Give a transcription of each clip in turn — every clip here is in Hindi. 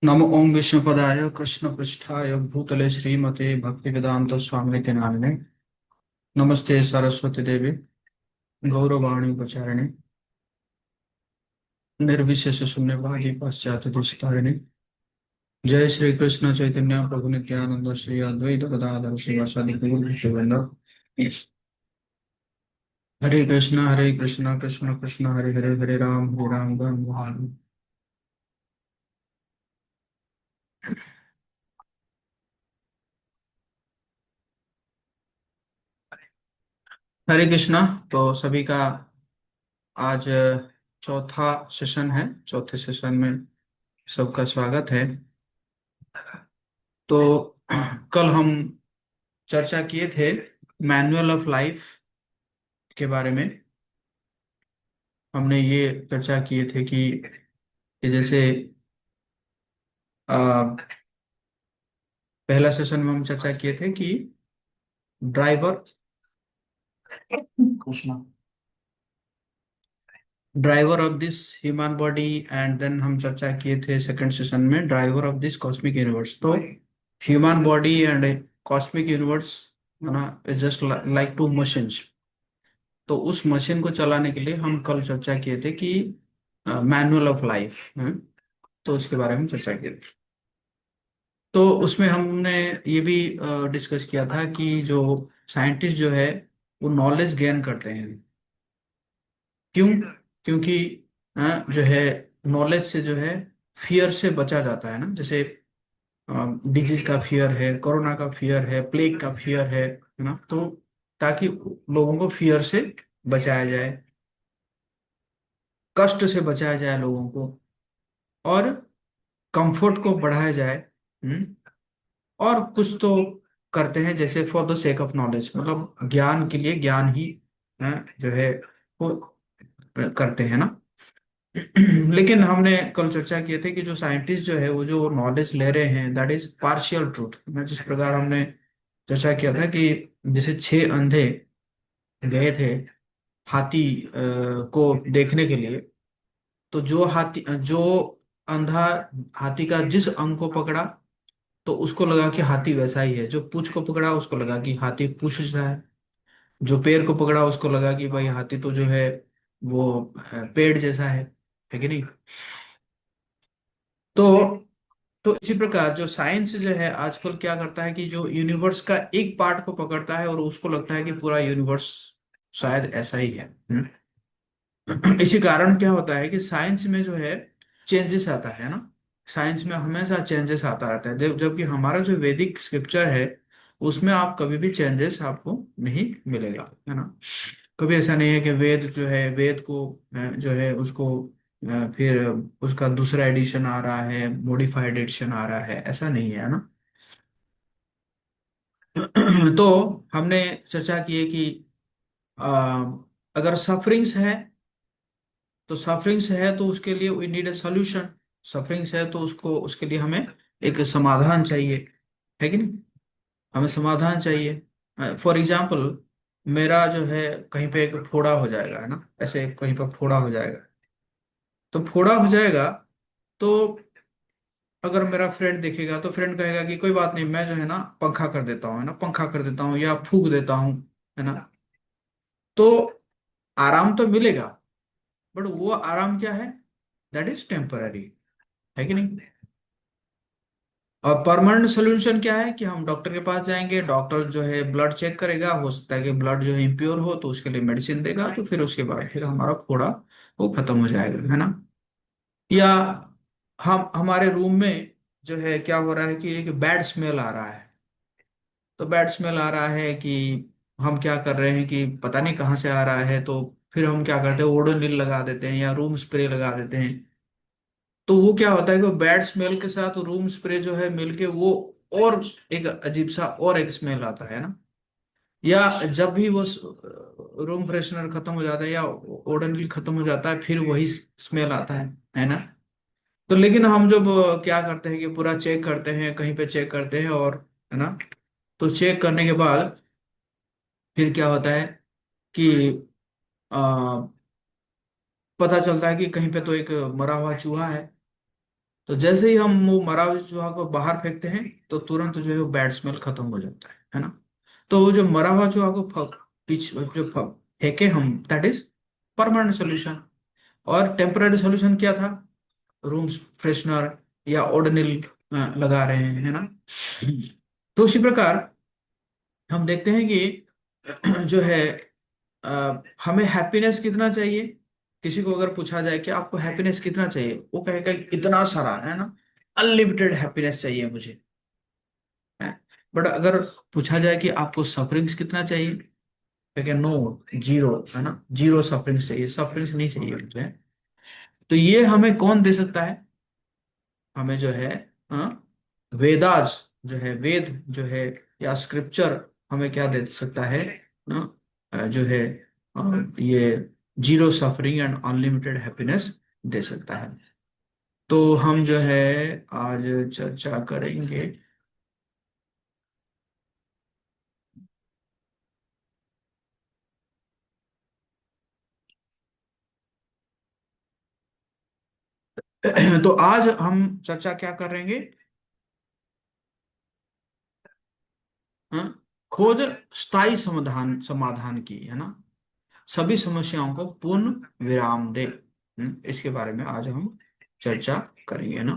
नमो ओम विष्णुपदाय कृष्ण पृष्ठाय भूतले श्रीमते भक्तिवेदांत स्वामी नामिने। नमस्ते सरस्वती देवी गौरवाणी प्रचारिणे निर्विशेष शून्यवादी पाश्चात्य देशतारिणे। जय श्री कृष्ण चैतन्य प्रभु नित्यानंद श्री अद्वैत गदाधर शिवासादि गौर भक्तवृंद। हरे कृष्ण कृष्ण कृष्ण हरे हरे हरे राम राम राम। हरे कृष्णा। तो सभी का आज चौथा सेशन है। चौथे सेशन में सबका स्वागत है। तो कल हम चर्चा किए थे मैनुअल ऑफ लाइफ के बारे में। हमने ये चर्चा किए थे कि जैसे आ, पहला सेशन में हम चर्चा किए थे कि driver Krishna driver of this human body. And then हम चर्चा किए थे सेकंड सेशन में driver of this cosmic universe. तो human body and cosmic universe ना is just like two machines. तो उस मशीन को चलाने के लिए हम कल चर्चा किए थे कि मैनुअल ऑफ लाइफ। तो उसके बारे में चर्चा की थी। तो उसमें हमने ये भी डिस्कस किया था कि जो साइंटिस्ट जो है वो नॉलेज गेन करते हैं। क्यों? क्योंकि जो है नॉलेज से जो है फियर से बचा जाता है ना। जैसे डिजीज का फियर है, कोरोना का फियर है, प्लेग का फियर है ना। तो ताकि लोगों को फियर से बचाया जाए, कष्ट से बचाया जाए लोगों को, और कंफर्ट को बढ़ाया जाए। हम्म। और कुछ तो करते हैं जैसे for the sake of knowledge, मतलब ज्ञान के लिए ज्ञान ही जो है वो करते हैं ना। लेकिन हमने कल चर्चा किए थे कि जो साइंटिस्ट जो है वो जो नॉलेज ले रहे हैं दैट इज पार्शियल ट्रूथ। जिस प्रकार हमने चर्चा किया था कि जैसे छह अंधे गए थे हाथी को देखने के लिए। तो जो अंधा हाथी का जिस अंग को पकड़ा तो उसको लगा कि हाथी वैसा ही है। जो पूंछ को पकड़ा उसको लगा कि हाथी पूंछ रहा है। जो पैर को पकड़ा उसको लगा कि भाई हाथी तो जो है वो पेड़ जैसा है कि नहीं। तो तो इसी प्रकार जो साइंस जो है आजकल क्या करता है कि जो यूनिवर्स का एक पार्ट को पकड़ता है और उसको लगता है कि पूरा यूनिवर्स शायद ऐसा ही है। इसी कारण क्या होता है कि साइंस में जो है चेंजेस आता है ना। साइंस में हमेशा चेंजेस आता रहता है, जबकि हमारा जो वैदिक स्क्रिप्चर है उसमें आप कभी भी चेंजेस आपको नहीं मिलेगा, है ना। कभी ऐसा नहीं है कि वेद जो है वेद को जो है उसको फिर उसका दूसरा एडिशन आ रहा है, मॉडिफाइड एडिशन आ रहा है, ऐसा नहीं है ना। तो हमने चर्चा की है कि अ, अगर सफरिंग्स है तो सफरिंग्स है तो उसके लिए we need a solution. Sufferings है तो उसको उसके लिए हमें एक समाधान चाहिए, है कि नहीं। हमें समाधान चाहिए। फॉर एग्जाम्पल मेरा जो है कहीं पे एक फोड़ा हो जाएगा, है ना। ऐसे कहीं पर फोड़ा हो जाएगा। तो फोड़ा हो जाएगा तो अगर मेरा फ्रेंड देखेगा तो फ्रेंड कहेगा कि कोई बात नहीं, मैं जो है ना पंखा कर देता हूँ, है ना, पंखा कर देता हूँ या फूक देता हूँ, है ना। तो आराम तो मिलेगा, बट वो आराम क्या है, दैट इज टेम्पररी, है कि नहीं। और परमानेंट सोल्यूशन क्या है कि हम डॉक्टर के पास जाएंगे, डॉक्टर जो है ब्लड चेक करेगा, हो सकता है कि ब्लड जो है इम्प्योर हो तो उसके लिए मेडिसिन देगा, तो फिर उसके बाद फिर हमारा फोड़ा वो खत्म हो जाएगा, है ना। या हम हमारे रूम में जो है क्या हो रहा है कि एक बैड स्मेल आ रहा है। तो बैड स्मेल आ रहा है कि हम क्या कर रहे हैं कि पता नहीं कहाँ से आ रहा है, तो फिर हम क्या करते हैं ओडोनिल लगा देते हैं या रूम स्प्रे लगा देते हैं। तो वो क्या होता है कि बैड स्मेल के साथ रूम स्प्रे जो है मिलके वो और एक अजीब सा और एक स्मेल आता है ना। या जब भी वो रूम फ्रेशनर खत्म हो जाता है या ओडोनिल खत्म हो जाता है फिर वही स्मेल आता है ना। तो लेकिन हम जब क्या करते हैं कि पूरा चेक करते हैं, कहीं पे चेक करते हैं और, है ना, तो चेक करने के बाद फिर क्या होता है कि पता चलता है कि कहीं पे तो एक मरा हुआ चूहा है। तो जैसे ही हम वो मरा हुआ चूहा को बाहर फेंकते हैं तो तुरंत जो है वो बैड स्मेल खत्म हो जाता है ना। तो वो जो मरा हुआ चूहा को फेंके हम, दैट इज परमानेंट सोल्यूशन। और टेम्पररी सोल्यूशन क्या था? रूम फ्रेशनर या ओडोनिल लगा रहे हैं, है ना। तो उसी प्रकार हम देखते हैं कि जो है हमें हैप्पीनेस कितना चाहिए। किसी को अगर पूछा जाए कि आपको हैप्पीनेस कितना चाहिए, वो कहेगा कि इतना सारा, है ना, अनलिमिटेड हैप्पीनेस चाहिए मुझे। बट अगर पूछा जाए कि आपको सफरिंग्स कितना चाहिए, कहेगा नो, जीरो, है ना, जीरो सफरिंग्स चाहिए, सफरिंग्स नहीं चाहिए मुझे। तो ये हमें कौन दे सकता है? हमें जो है, हाँ, वेदास, जो है वेद जो है, या स्क्रिप्चर हमें क्या दे सकता है? जो है ये zero suffering and unlimited happiness दे सकता है। तो हम जो है आज चर्चा करेंगे। तो आज हम चर्चा क्या करेंगे? हाँ? खोज स्थायी समाधान समाधान की, है ना, सभी समस्याओं को पूर्ण विराम दे। इसके बारे में आज हम चर्चा करेंगे ना।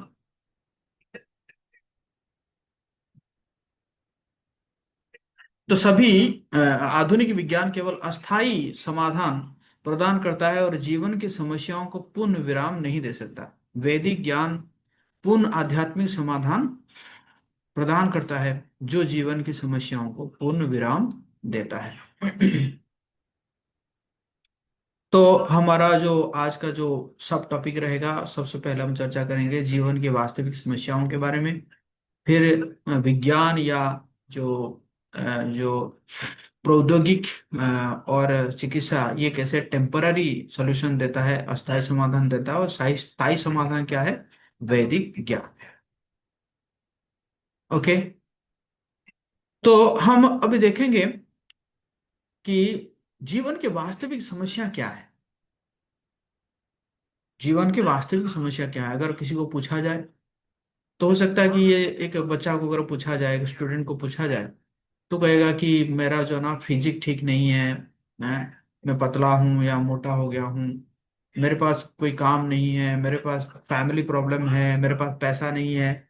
तो सभी आधुनिक विज्ञान केवल अस्थायी समाधान प्रदान करता है और जीवन की समस्याओं को पूर्ण विराम नहीं दे सकता। वैदिक ज्ञान पूर्ण आध्यात्मिक समाधान प्रदान करता है, जो जीवन की समस्याओं को पूर्ण विराम देता है। तो हमारा जो आज का जो सब टॉपिक रहेगा, सबसे पहले हम चर्चा करेंगे जीवन की वास्तविक समस्याओं के बारे में। फिर विज्ञान या जो जो प्रौद्योगिक और चिकित्सा ये कैसे टेम्पररी सॉल्यूशन देता है, अस्थायी समाधान देता है, और स्थायी स्थायी समाधान क्या है? वैदिक ज्ञान है। ओके। तो हम अभी देखेंगे कि जीवन की वास्तविक समस्या क्या है। जीवन की वास्तविक समस्या क्या है, अगर किसी को पूछा जाए तो हो सकता है कि ये एक बच्चा को अगर पूछा जाए, एक स्टूडेंट को पूछा जाए, तो कहेगा कि मेरा जो ना फिजिक ठीक नहीं है, मैं पतला हूँ या मोटा हो गया हूँ, मेरे पास कोई काम नहीं है, मेरे पास फैमिली प्रॉब्लम है, मेरे पास पैसा नहीं है,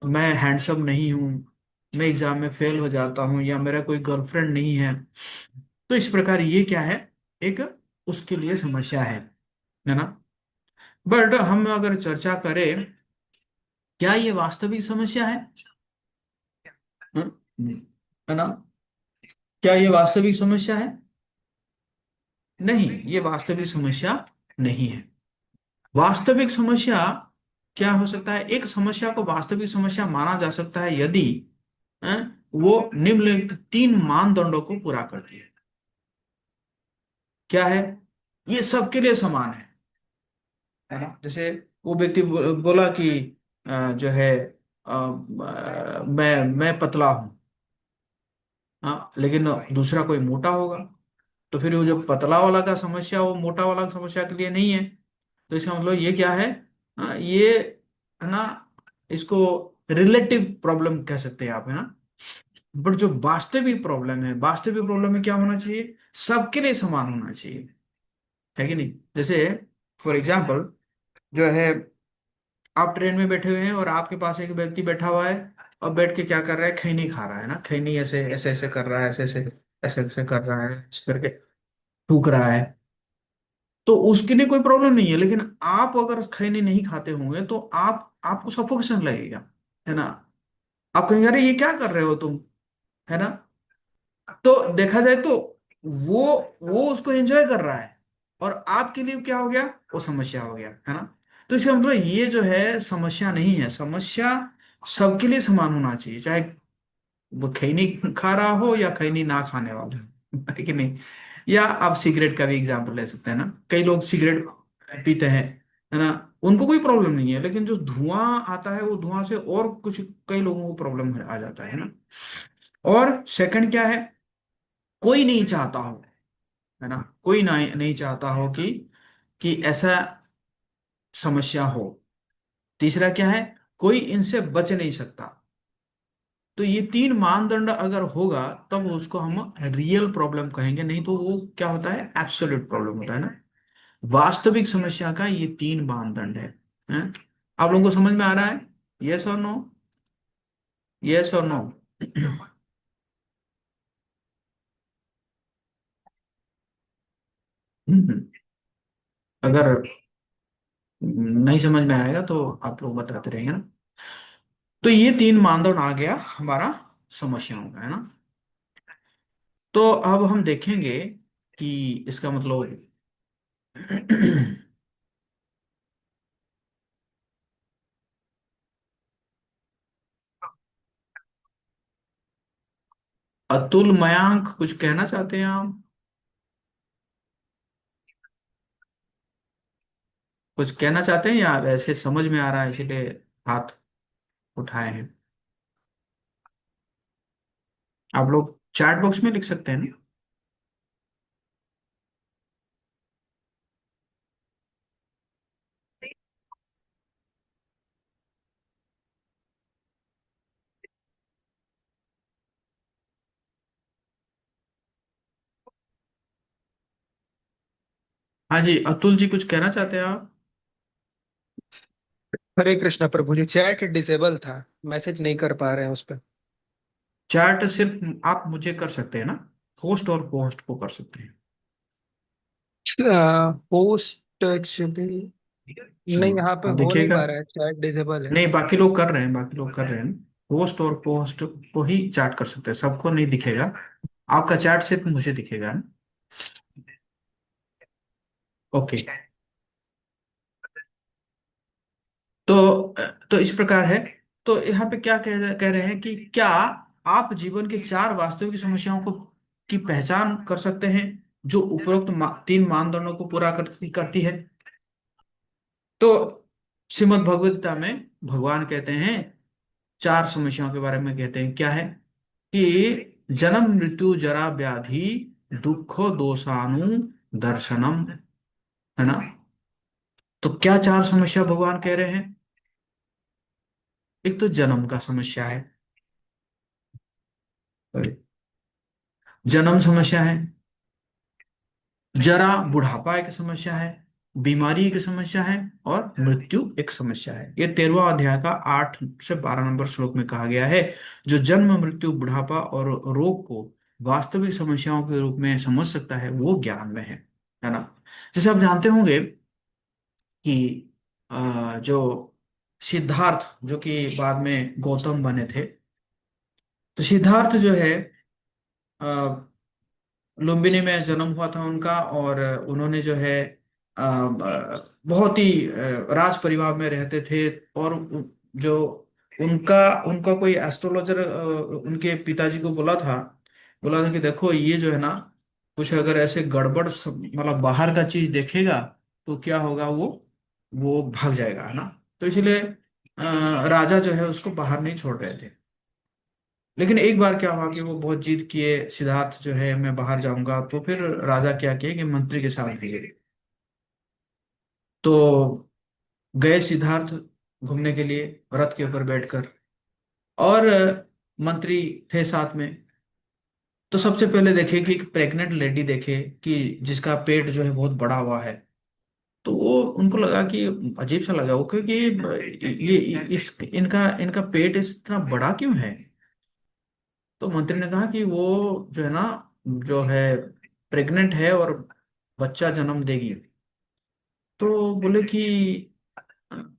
मैं हैंडसम नहीं हूँ, मैं एग्जाम में फेल हो जाता हूँ, या मेरा कोई गर्लफ्रेंड नहीं है। तो इस प्रकार ये क्या है? एक उसके लिए समस्या है ना। बट हम अगर चर्चा करें, क्या ये वास्तविक समस्या है? है ना? क्या ये वास्तविक समस्या है? नहीं, ये वास्तविक समस्या नहीं है। वास्तविक समस्या क्या हो सकता है? एक समस्या को वास्तविक समस्या माना जा सकता है यदि अ, वो निम्नलिखित तीन मानदंडों को पूरा करती है। क्या है? ये सबके लिए समान है ना। जैसे वो व्यक्ति बोला कि जो है मैं पतला हूं, हाँ, लेकिन दूसरा कोई मोटा होगा, तो फिर वो जो पतला वाला का समस्या वो मोटा वाला की समस्या के लिए नहीं है। तो इसका मतलब ये क्या है? ये, है ना, इसको रिलेटिव प्रॉब्लम कह सकते हैं आप, है ना। बट जो वास्तविक प्रॉब्लम है, वास्तविक प्रॉब्लम में क्या होना चाहिए? सबके लिए समान होना चाहिए, है कि नहीं। जैसे फॉर एग्जाम्पल जो है, आप ट्रेन में बैठे हुए हैं और आपके पास एक व्यक्ति बैठा हुआ है, और बैठ के क्या कर रहा है? खैनी खा रहा है ना, खैनी ऐसे ऐसे ऐसे कर रहा है, ऐसे ऐसे ऐसे ऐसे कर रहा है, ऐसे करके थूक रहा है। तो उसके लिए कोई प्रॉब्लम नहीं है, लेकिन आप अगर खैनी नहीं खाते होंगे तो आप आपको सफोकेशन लगेगा, है ना। आप कहेंगे अरे ये क्या कर रहे हो तुम, है ना। तो देखा जाए तो वो वो उसको एंजॉय कर रहा है, और आपके लिए क्या हो गया? वो समस्या हो गया, है ना। तो इसका मतलब ये जो है समस्या नहीं है। समस्या सबके लिए समान होना चाहिए, चाहे वो खैनी खा रहा हो या खैनी ना खाने वाला हो, है कि नहीं। या आप सिगरेट का भी एग्जाम्पल ले सकते हैं ना। कई लोग सिगरेट पीते हैं, है ना, उनको कोई प्रॉब्लम नहीं है, लेकिन जो धुआं आता है वो धुआं से और कुछ कई लोगों को प्रॉब्लम आ जाता है ना। और सेकंड क्या है? कोई नहीं चाहता हो, है ना, कोई नहीं चाहता हो कि कि ऐसा समस्या हो। तीसरा क्या है, कोई इनसे बच नहीं सकता। तो ये तीन मानदंड अगर होगा तब उसको हम रियल प्रॉब्लम कहेंगे, नहीं तो वो क्या होता है, एब्सोल्यूट प्रॉब्लम होता है ना। वास्तविक समस्या का ये तीन मानदंड है? आप लोगों को समझ में आ रहा है? यस और नो? यस और नो? अगर नहीं समझ में आएगा तो आप लोग बताते रहेंगे ना। तो ये तीन मानदंड आ गया हमारा समस्याओं का, है ना। तो अब हम देखेंगे कि इसका मतलब अतुल, मयांक, कुछ कहना चाहते हैं आप? कुछ कहना चाहते हैं या वैसे समझ में आ रहा है इसलिए हाथ उठाए हैं? आप लोग चैट बॉक्स में लिख सकते हैं ना। हाँ जी, अतुल जी कुछ कहना चाहते हैं आप? हरे कृष्णा प्रभु जी, चैट डिसेबल था। मैसेज नहीं कर पा रहे हैं उस पर। चैट सिर्फ आप मुझे कर सकते हैं ना, होस्ट और पोस्ट को कर सकते हैं। पोस्ट एक्चुअली नहीं, यहाँ पे अब हो नहीं देखिएगा, पा रहा है, चैट डिसेबल है। नहीं बाकी लोग कर रहे हैं, बाकी लोग कर रहे हैं। होस्ट और पोस्ट को ही चैट कर सकते हैं, सबको नहीं दिखेगा। आपका चैट सिर्फ मुझे दिखेगा ना। ओके। तो तो इस प्रकार है। तो यहाँ पे क्या कह रहे हैं कि क्या आप जीवन की चार वास्तविक समस्याओं को की पहचान कर सकते हैं जो उपरोक्त तीन मानदंडों को पूरा करती है। तो श्रीमद् भगवद गीता में भगवान कहते हैं, चार समस्याओं के बारे में कहते हैं, क्या है कि जन्म मृत्यु जरा व्याधि दुख दोषानु दर्शनम, है ना। तो क्या चार समस्या भगवान कह रहे हैं? एक तो जन्म का समस्या है, जन्म समस्या है। जरा बुढ़ापा एक समस्या है, बीमारी एक समस्या है, और मृत्यु एक समस्या है। ये 13वां अध्याय का 8 से 12 नंबर श्लोक में कहा गया है। जो जन्म मृत्यु बुढ़ापा और रोग को वास्तविक समस्याओं के रूप में समझ सकता है वो ज्ञान में है ना। जैसे आप जानते होंगे कि जो सिद्धार्थ जो कि बाद में गौतम बने थे, तो सिद्धार्थ जो है लुम्बिनी में जन्म हुआ था उनका, और उन्होंने जो है बहुत ही राज परिवार में रहते थे। और जो उनका उनका कोई एस्ट्रोलॉजर उनके पिताजी को बोला था कि देखो ये जो है ना, कुछ अगर ऐसे गड़बड़ मतलब बाहर का चीज देखेगा तो क्या होगा, वो भाग जाएगा, है ना। तो इसलिए राजा जो है उसको बाहर नहीं छोड़ रहे थे। लेकिन एक बार क्या हुआ कि वो बहुत जिद किए, सिद्धार्थ जो है मैं बाहर जाऊंगा, तो फिर राजा क्या किए कि मंत्री के साथ भेजे। तो गए सिद्धार्थ घूमने के लिए रथ के ऊपर बैठकर, और मंत्री थे साथ में। तो सबसे पहले देखे कि एक प्रेग्नेंट लेडी देखे कि जिसका पेट जो है बहुत बड़ा हुआ है। तो वो उनको लगा कि अजीब सा लगा वो, क्योंकि ये इस इनका इनका पेट इतना बड़ा क्यों है। तो मंत्री ने कहा कि वो जो है ना, जो है प्रेग्नेंट है और बच्चा जन्म देगी। तो बोले कि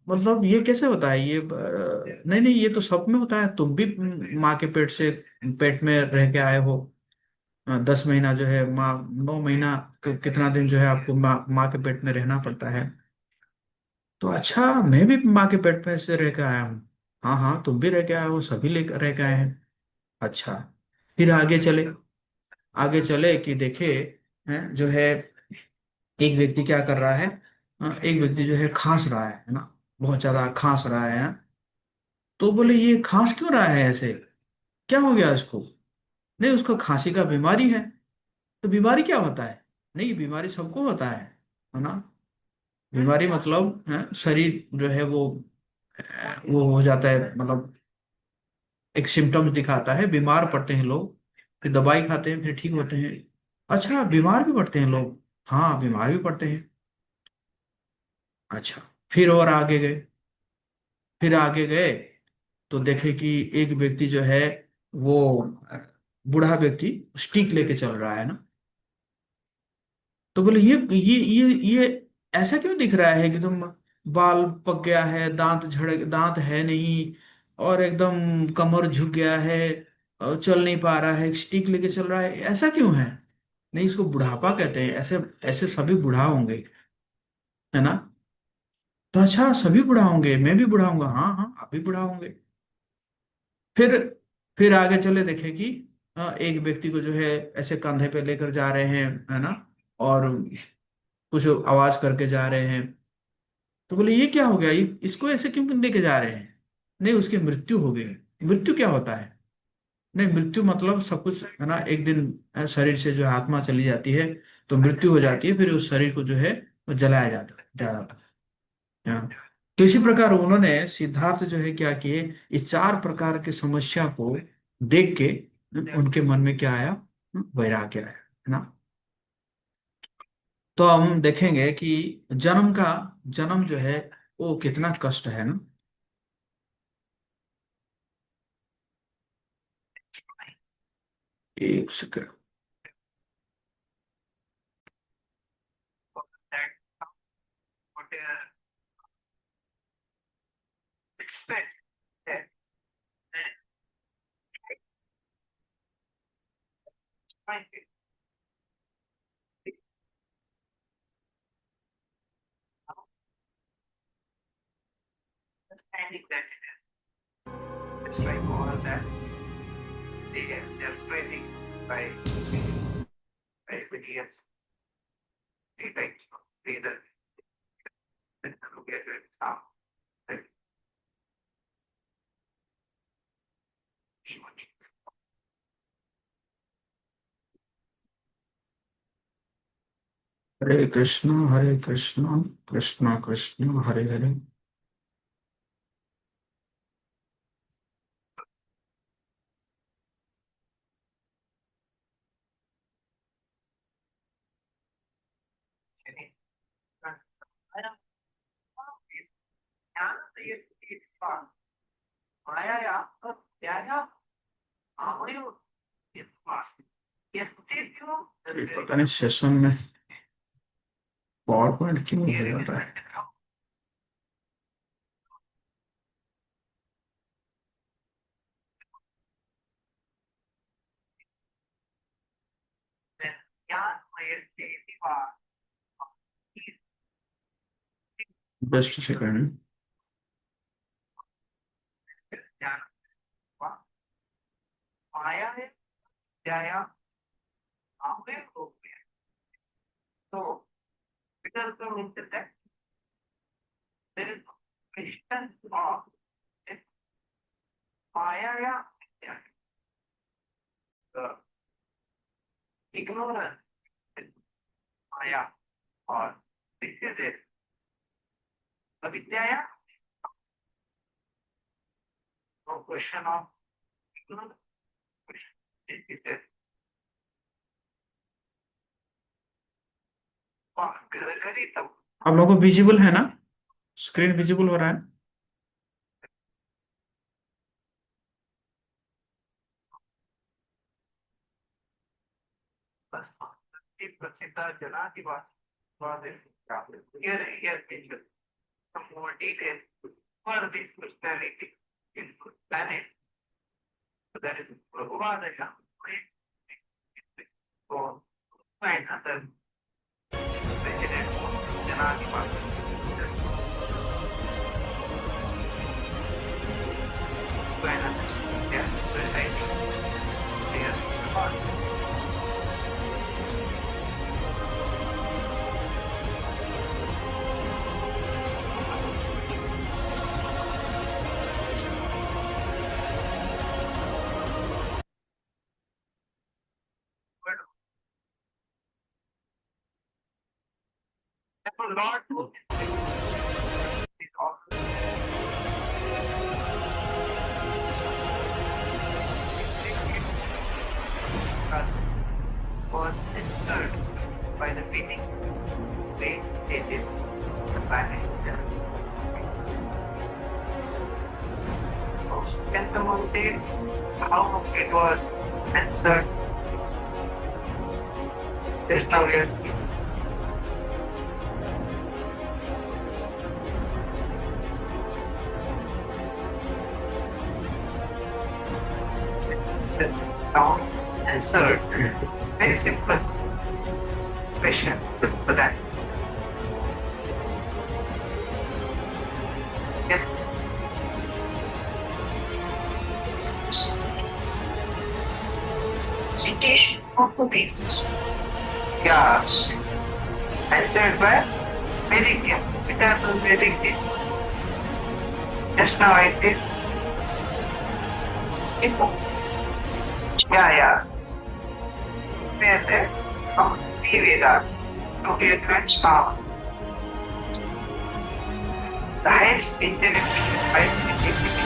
मतलब ये कैसे होता है, ये नहीं नहीं, ये तो सब में होता है, तुम भी माँ के पेट से पेट में रह के आए हो। 10 महीना जो है माँ, 9 महीना कितना दिन जो है आपको माँ के पेट में रहना पड़ता है। तो अच्छा, मैं भी माँ के पेट में से रह के आया हूँ। हाँ हाँ, तुम भी रह के आए हो, सभी ले रह के आए हैं। अच्छा। फिर आगे चले कि देखे हैं जो है, एक व्यक्ति क्या कर रहा है, एक व्यक्ति जो है खांस रहा है ना, बहुत ज्यादा खांस रहा है। तो बोले ये खांस क्यों रहा है ऐसे, क्या हो गया इसको? नहीं, उसको खांसी का बीमारी है। तो बीमारी क्या होता है? नहीं, बीमारी सबको होता है ना। बीमारी मतलब शरीर जो है वो हो जाता है, मतलब एक सिम्टम्स दिखाता है, बीमार पड़ते हैं लोग, फिर दवाई खाते हैं, फिर ठीक होते हैं। अच्छा, बीमार भी पड़ते हैं लोग? हाँ, बीमार भी पड़ते हैं। अच्छा, फिर और आगे गए, फिर आगे गए तो देखे कि एक व्यक्ति जो है वो बूढ़ा व्यक्ति स्टिक लेके चल रहा है ना। तो बोले ये ऐसा क्यों दिख रहा है कि तुम, बाल पक गया है, दांत झड़, दांत है नहीं, और एकदम कमर झुक गया है, और चल नहीं पा रहा है, स्टिक लेके चल रहा है, ऐसा क्यों है? नहीं, इसको बुढ़ापा कहते हैं, ऐसे ऐसे सभी बुढ़ा होंगे, है ना। तो अच्छा, सभी बुढ़ा होंगे, मैं भी बुढ़ा होऊंगा? हाँ हाँ, आप भी बुढ़ा होंगे। फिर फिर आगे चले, देखे कि एक व्यक्ति को जो है ऐसे कंधे पे लेकर जा रहे हैं, है ना, और कुछ आवाज करके जा रहे हैं। तो बोले ये क्या हो गया, ये इसको ऐसे क्यों लेके जा रहे हैं? नहीं, उसकी मृत्यु हो गई। मृत्यु क्या होता है? नहीं, मृत्यु मतलब सब कुछ, है ना, एक दिन शरीर से जो है आत्मा चली जाती है, तो मृत्यु हो जाती है, फिर उस शरीर को जो है वो जलाया जाता है। हाँ। तो इसी प्रकार उन्होंने, सिद्धार्थ जो है क्या किए, इस चार प्रकार की समस्या को देख के उनके मन में क्या आया? वैराग्य आया, है ना। तो हम देखेंगे कि जन्म का, जन्म जो है वो कितना कष्ट है ना। एक सेकंड। हरे कृष्ण कृष्ण कृष्ण हरे हरे। ये पता नहीं सेशन में पावर पॉइंट क्यों हो जाता है। Just second. आप लोगों को विजिबल है ना? स्क्रीन विजिबल हो रहा है? was answered by the meaning being stated by the Can someone say how it was answered? There's no reality. The sound answered. Very simple question, simple that. Yes. Citation of the papers. Yeah. Answered by Medicaid. It happens Medicaid. Just now I did. Info. Yeah. There from Veda to the advanced power. The highest intellectual, highest intellectual,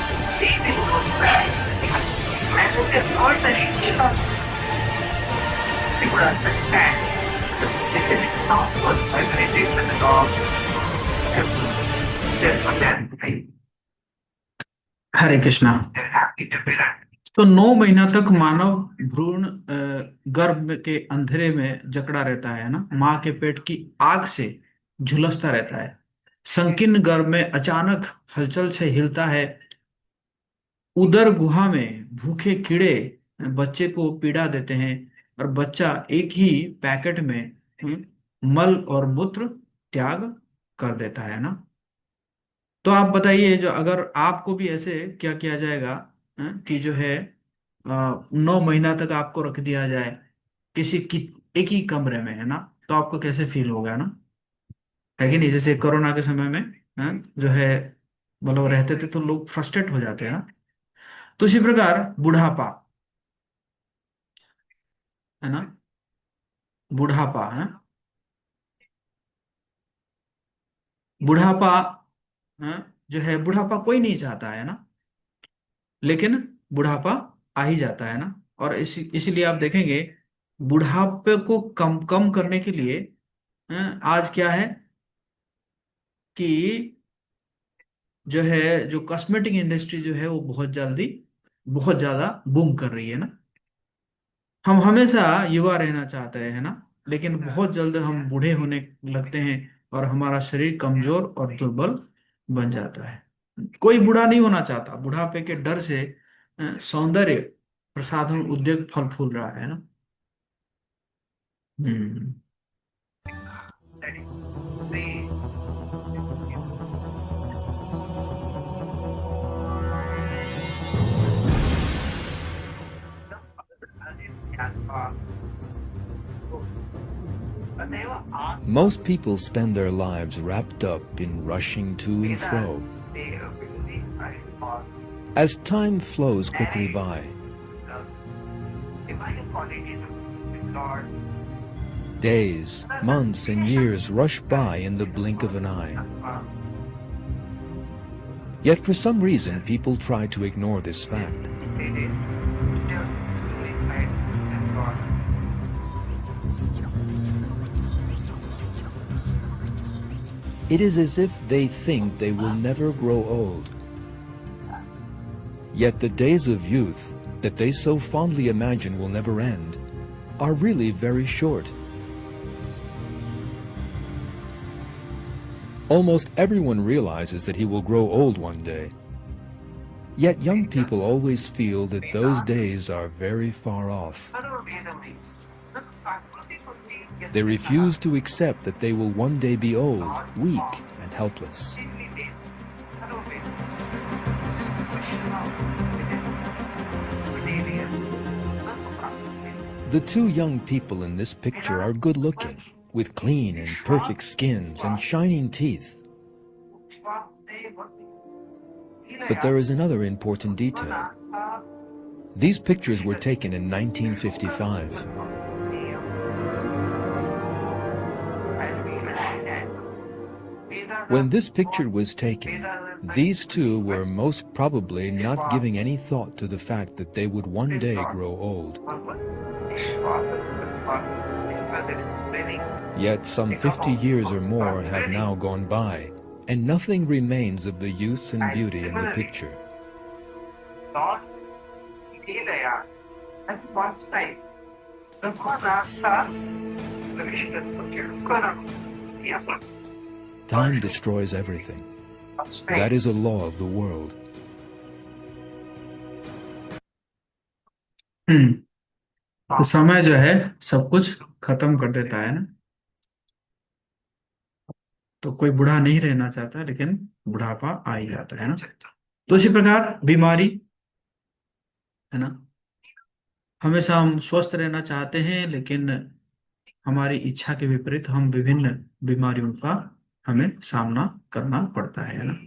manages all the shit of people understand. This is not what vibration at all. Just for that, Hare Krishna. They're happy to be that. तो 9 महीना तक मानव भ्रूण गर्भ के अंधेरे में जकड़ा रहता है ना, माँ के पेट की आग से झुलसता रहता है। संकीर्ण गर्भ में अचानक हलचल से हिलता है। उदर गुहा में भूखे कीड़े बच्चे को पीड़ा देते हैं और बच्चा एक ही पैकेट में मल और मूत्र त्याग कर देता है ना। तो आप बताइए, जो अगर आपको भी ऐसे क्या किया जाएगा, कि जो है 9 महीना तक आपको रख दिया जाए किसी की एक ही कमरे में, है ना, तो आपको कैसे फील होगा ना, है कि नहीं? जैसे कोरोना के समय में जो है मतलब रहते थे तो लोग फ्रस्ट्रेट हो जाते हैं ना। तो इसी प्रकार बुढ़ापा, है ना, बुढ़ापा है, बुढ़ापा जो है, बुढ़ापा कोई नहीं चाहता है ना, लेकिन बुढ़ापा आ ही जाता है ना। और इसीलिए आप देखेंगे बुढ़ापे को कम कम करने के लिए आज क्या है कि जो है, जो कॉस्मेटिक इंडस्ट्री जो है वो बहुत ज्यादा बूम कर रही है ना। हम हमेशा युवा रहना चाहते हैं, है ना, लेकिन बहुत जल्द हम बूढ़े होने लगते हैं और हमारा शरीर कमजोर और दुर्बल बन जाता है। कोई बूढ़ा नहीं होना चाहता। बुढ़ापे के डर से सौंदर्य प्रसाधन उद्योग फल फूल रहा है ना। हम्म। Most people spend their lives wrapped up in rushing to and fro. As time flows quickly by, days, months, and years rush by in the blink of an eye. Yet for some reason, people try to ignore this fact. It is as if they think they will never grow old. Yet the days of youth that they so fondly imagine will never end are really very short. Almost everyone realizes that he will grow old one day. Yet young people always feel that those days are very far off. They refuse to accept that they will one day be old, weak, and helpless. The two young people in this picture are good-looking, with clean and perfect skins and shining teeth. But there is another important detail. These pictures were taken in 1955. When this picture was taken, these two were most probably not giving any thought to the fact that they would one day grow old. Yet some 50 years or more have now gone by, and nothing remains of the youth and beauty in the picture. Time destroys everything. That is a law of the world. तो समय जो है सब कुछ खत्म कर देता है ना। तो कोई बूढ़ा नहीं रहना चाहता, लेकिन बुढ़ापा आ ही जाता है ना। तो इसी प्रकार बीमारी है ना, हमेशा हम स्वस्थ रहना चाहते हैं, लेकिन हमारी इच्छा के विपरीत हम विभिन्न बीमारियों का हमें सामना करना पड़ता है ना।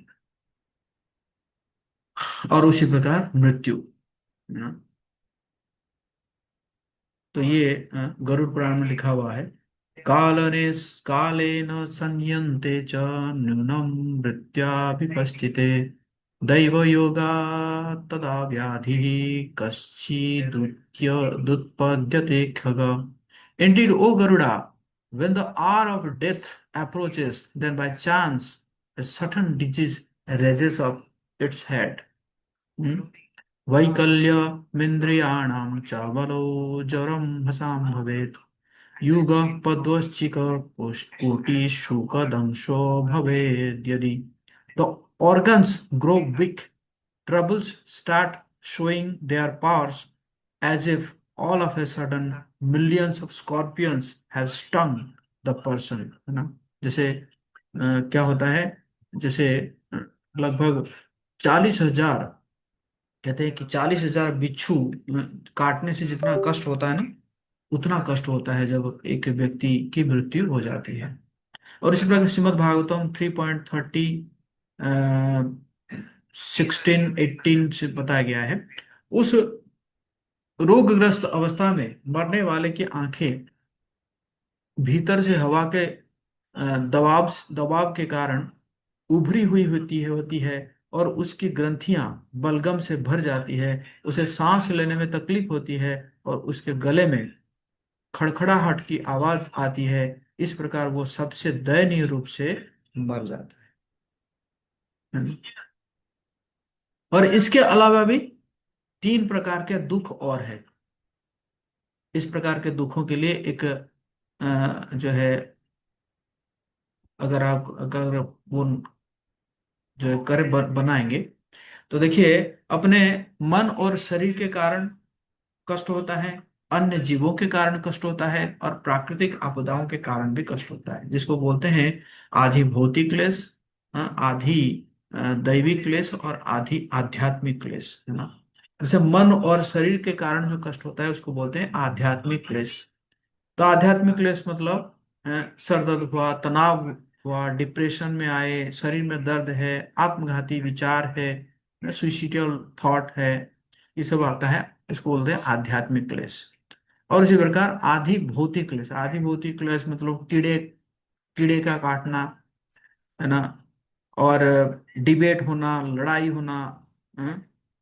और उसी प्रकार मृत्यु है ना। तो ये गरुड़ पुराण में लिखा हुआ है, कालने कालेन संयन्ते च न्यूनं मृत्याभिपस्थिते दैव योगा तदा व्याधि दुत्पद्यते खग। Indeed, O Garuda, when the hour of death approaches, then by chance a certain disease raises up its head. वैकल्यमिन्द्रियाणां च बलो ज्वरं हसां भवेत् युग पद्वश्चिक कोटिशुकदंशो भवेद् यदि। The organs grow weak, troubles start showing their powers, as if all of a sudden millions of scorpions have stung the person, है ना। जैसे क्या होता है, जैसे लगभग 40,000, कहते हैं कि 40,000 बिच्छू काटने से जितना कष्ट होता है ना, उतना कष्ट होता है जब एक व्यक्ति की मृत्यु हो जाती है। और इसी प्रकार श्रीमद् भागवतम 3.30 16-18 से बताया गया है, उस रोगग्रस्त अवस्था में मरने वाले की आंखें भीतर से हवा के दबाव दबाव के कारण उभरी हुई होती है और उसकी ग्रंथियां बलगम से भर जाती है, उसे सांस लेने में तकलीफ होती है और उसके गले में खड़खड़ाहट की आवाज आती है। इस प्रकार वो सबसे दयनीय रूप से मर जाता है। और इसके अलावा भी 3 प्रकार के दुख और है। इस प्रकार के दुखों के लिए एक जो है, अगर वो जो है कर बनाएंगे, तो देखिए, अपने मन और शरीर के कारण कष्ट होता है, अन्य जीवों के कारण कष्ट होता है, और प्राकृतिक आपदाओं के कारण भी कष्ट होता है, जिसको बोलते हैं आधि भौतिक क्लेश, आधि दैवी क्लेश और आधि आध्यात्मिक क्लेश, है ना। जैसे मन और शरीर के कारण जो कष्ट होता है उसको बोलते हैं आध्यात्मिक क्लेश। तो आध्यात्मिक क्लेश मतलब सर दर्द हुआ, तनाव हुआ, डिप्रेशन में आए, शरीर में दर्द है, आत्मघाती विचार है, सुइसिडियल थॉट है, ये सब आता है, इसको बोलते हैं आध्यात्मिक क्लेश। और इसी प्रकार आधि भौतिक क्लेश, आधि भौतिक क्लेश मतलब कीड़े कीड़े का काटना, है ना, और डिबेट होना, लड़ाई होना,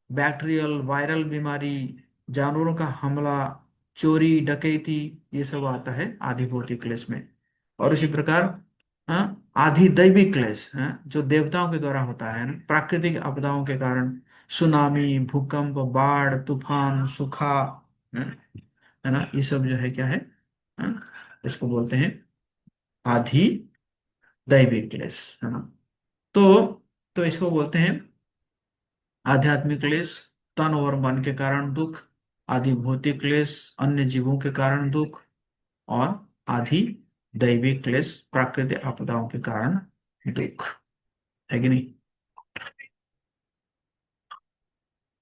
बैक्टीरियल वायरल बीमारी, जानवरों का हमला, चोरी डकैती, ये सब आता है आधि भौतिक क्लेश में। और इसी प्रकार आधि दैविक क्लेश, जो देवताओं के द्वारा होता है ना, प्राकृतिक आपदाओं के कारण, सुनामी, भूकंप, बाढ़, तूफान, सूखा, है है ना, ये सब जो है क्या है, इसको बोलते हैं आधि दैविक क्लेश, है ना। तो इसको बोलते हैं आध्यात्मिक क्लेश, तन और मन के कारण दुख, आदि भौतिक क्लेश, अन्य जीवों के कारण दुख, और आदि दैविक क्लेश, प्राकृतिक आपदाओं के कारण दुख, है कि नहीं।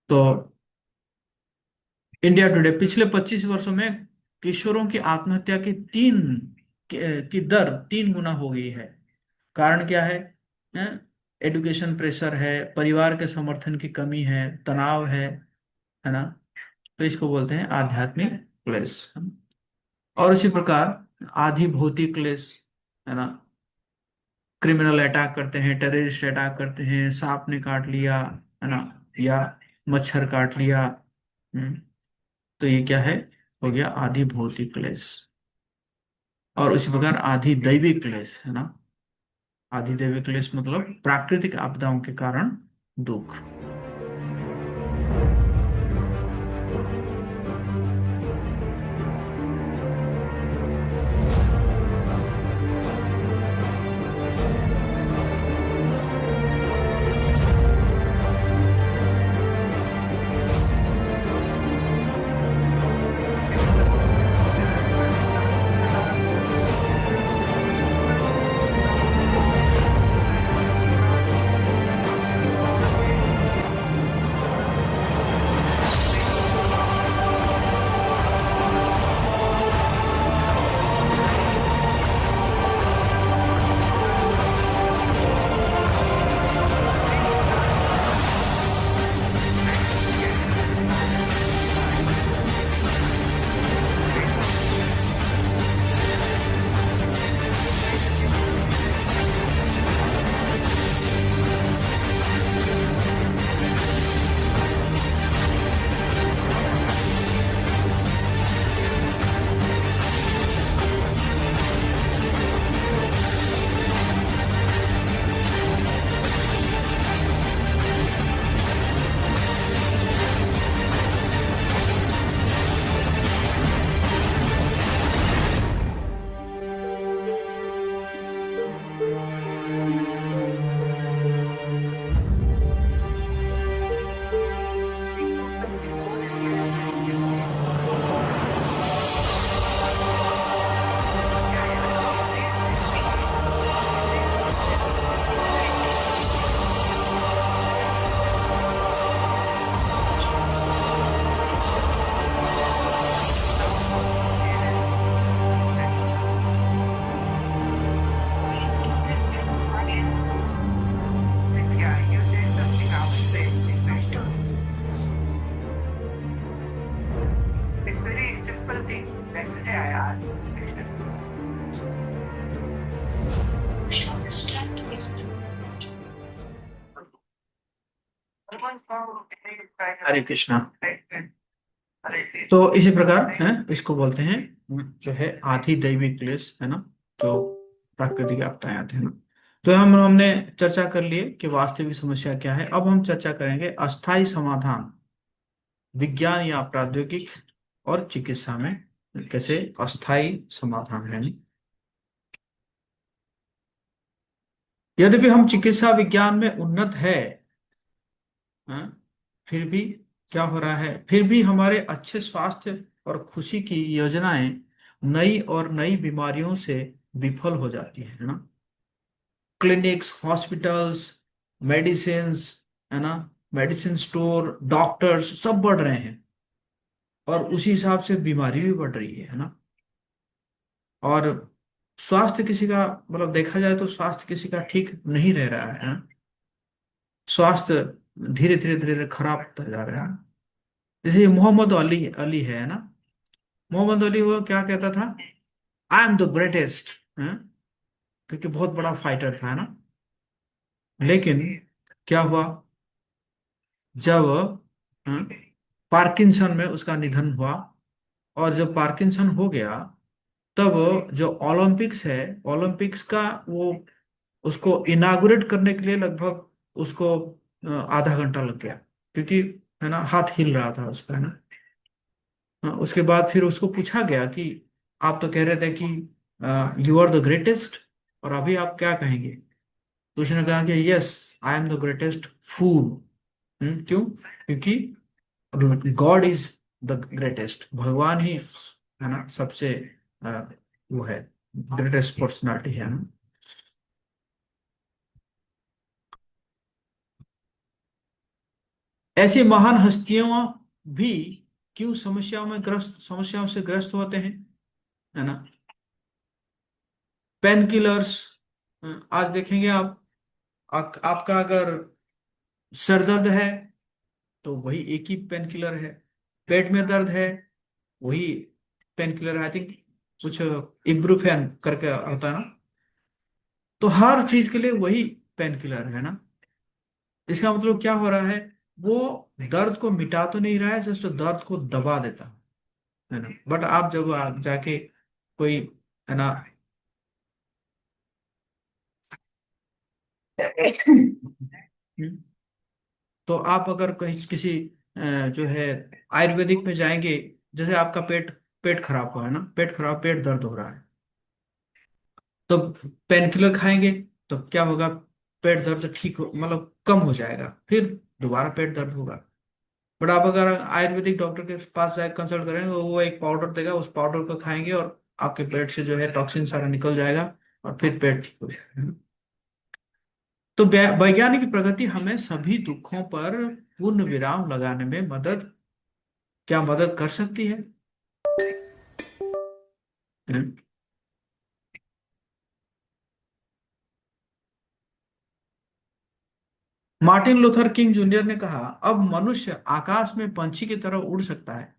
तो इंडिया टुडे पिछले 25 वर्षों में किशोरों की आत्महत्या की दर 3 गुना हो गई है। कारण क्या है? एजुकेशन प्रेशर है, परिवार के समर्थन की कमी है, तनाव है ना। तो इसको बोलते हैं आध्यात्मिक क्लेश। और इसी प्रकार आधि भौतिक क्लेश, है ना, क्रिमिनल अटैक करते हैं, टेररिस्ट अटैक करते हैं, सांप ने काट लिया, है ना, या मच्छर काट लिया। हम्म, तो ये क्या है, हो गया आदि भौतिक क्लेश। और उसी प्रकार आदि दैविक क्लेश, है ना, आदि दैविक क्लेश मतलब प्राकृतिक आपदाओं के कारण दुख। हरे कृष्णा। तो इसी प्रकार है, इसको बोलते हैं जो है आधि दैविक क्लेश, है ना, जो प्राकृतिक आपदाएं आती है ना। तो हमने चर्चा कर लिए कि वास्तविक समस्या क्या है। अब हम चर्चा करेंगे अस्थाई समाधान, विज्ञान या प्रौद्योगिक और चिकित्सा में कैसे अस्थाई समाधान है। यद्यपि हम चिकित्सा विज्ञान में उन्नत है, हाँ, फिर भी क्या हो रहा है, फिर भी हमारे अच्छे स्वास्थ्य और खुशी की योजनाएं नई और नई बीमारियों से विफल हो जाती है ना। क्लिनिक्स, हॉस्पिटल्स, मेडिसिन, है ना, मेडिसिन स्टोर, डॉक्टर्स सब बढ़ रहे हैं, और उसी हिसाब से बीमारी भी बढ़ रही है ना। और स्वास्थ्य किसी का, मतलब देखा जाए तो स्वास्थ्य किसी का ठीक नहीं रह रहा है ना? स्वास्थ्य धीरे धीरे धीरे खराब होता जा रहा है। जैसे मोहम्मद अली अली है ना, मोहम्मद अली वो क्या कहता था, आई एम द ग्रेटेस्ट, क्योंकि बहुत बड़ा फाइटर था ना। लेकिन क्या हुआ, जब पार्किंसन में उसका निधन हुआ, और जब पार्किंसन हो गया, तब जो ओलंपिक्स है, ओलंपिक्स का वो उसको इनागुरेट करने के लिए लगभग उसको आधा घंटा लग गया, क्योंकि है ना हाथ हिल रहा था उसका, है ना। उसके बाद फिर उसको पूछा गया कि आप तो कह रहे थे कि यू आर द ग्रेटेस्ट, और अभी आप क्या कहेंगे। तो उसने कहा कि yes, I am the greatest fool. क्यों, क्योंकि गॉड इज द ग्रेटेस्ट, भगवान ही है ना सबसे अ, वो है, ग्रेटेस्ट पर्सनालिटी है ना। ऐसी महान हस्तियां भी क्यों समस्याओं से ग्रस्त होते हैं, है ना। पेन किलर्स, आज देखेंगे आपका अगर सर दर्द है तो वही एक ही पेन किलर है, पेट में दर्द है वही पेन किलर है, आई थिंक कुछ इब्रुफेन करके होता है ना। तो हर चीज के लिए वही पेन किलर है ना। इसका मतलब क्या हो रहा है, वो दर्द को मिटा तो नहीं रहा है, जस्ट दर्द को दबा देता है ना। बट आप जब जाके कोई, है ना, तो आप अगर कहीं किसी जो है आयुर्वेदिक में जाएंगे, जैसे आपका पेट पेट खराब हुआ है ना, पेट खराब, पेट दर्द हो रहा है, तो पेन किलर खाएंगे तो क्या होगा, पेट दर्द ठीक हो, मतलब कम हो जाएगा, फिर दोबारा पेट दर्द होगा। बट आप अगर आयुर्वेदिक डॉक्टर के पास जाकर कंसल्ट करेंगे, वो एक पाउडर देगा, उस पाउडर को खाएंगे और आपके पेट से जो है टॉक्सिन सारा निकल जाएगा और फिर पेट ठीक हो जाएगा। तो वैज्ञानिक प्रगति हमें सभी दुखों पर पूर्ण विराम लगाने में क्या मदद कर सकती है? हम्म। मार्टिन लूथर किंग जूनियर ने कहा, अब मनुष्य आकाश में पंछी की तरह उड़ सकता है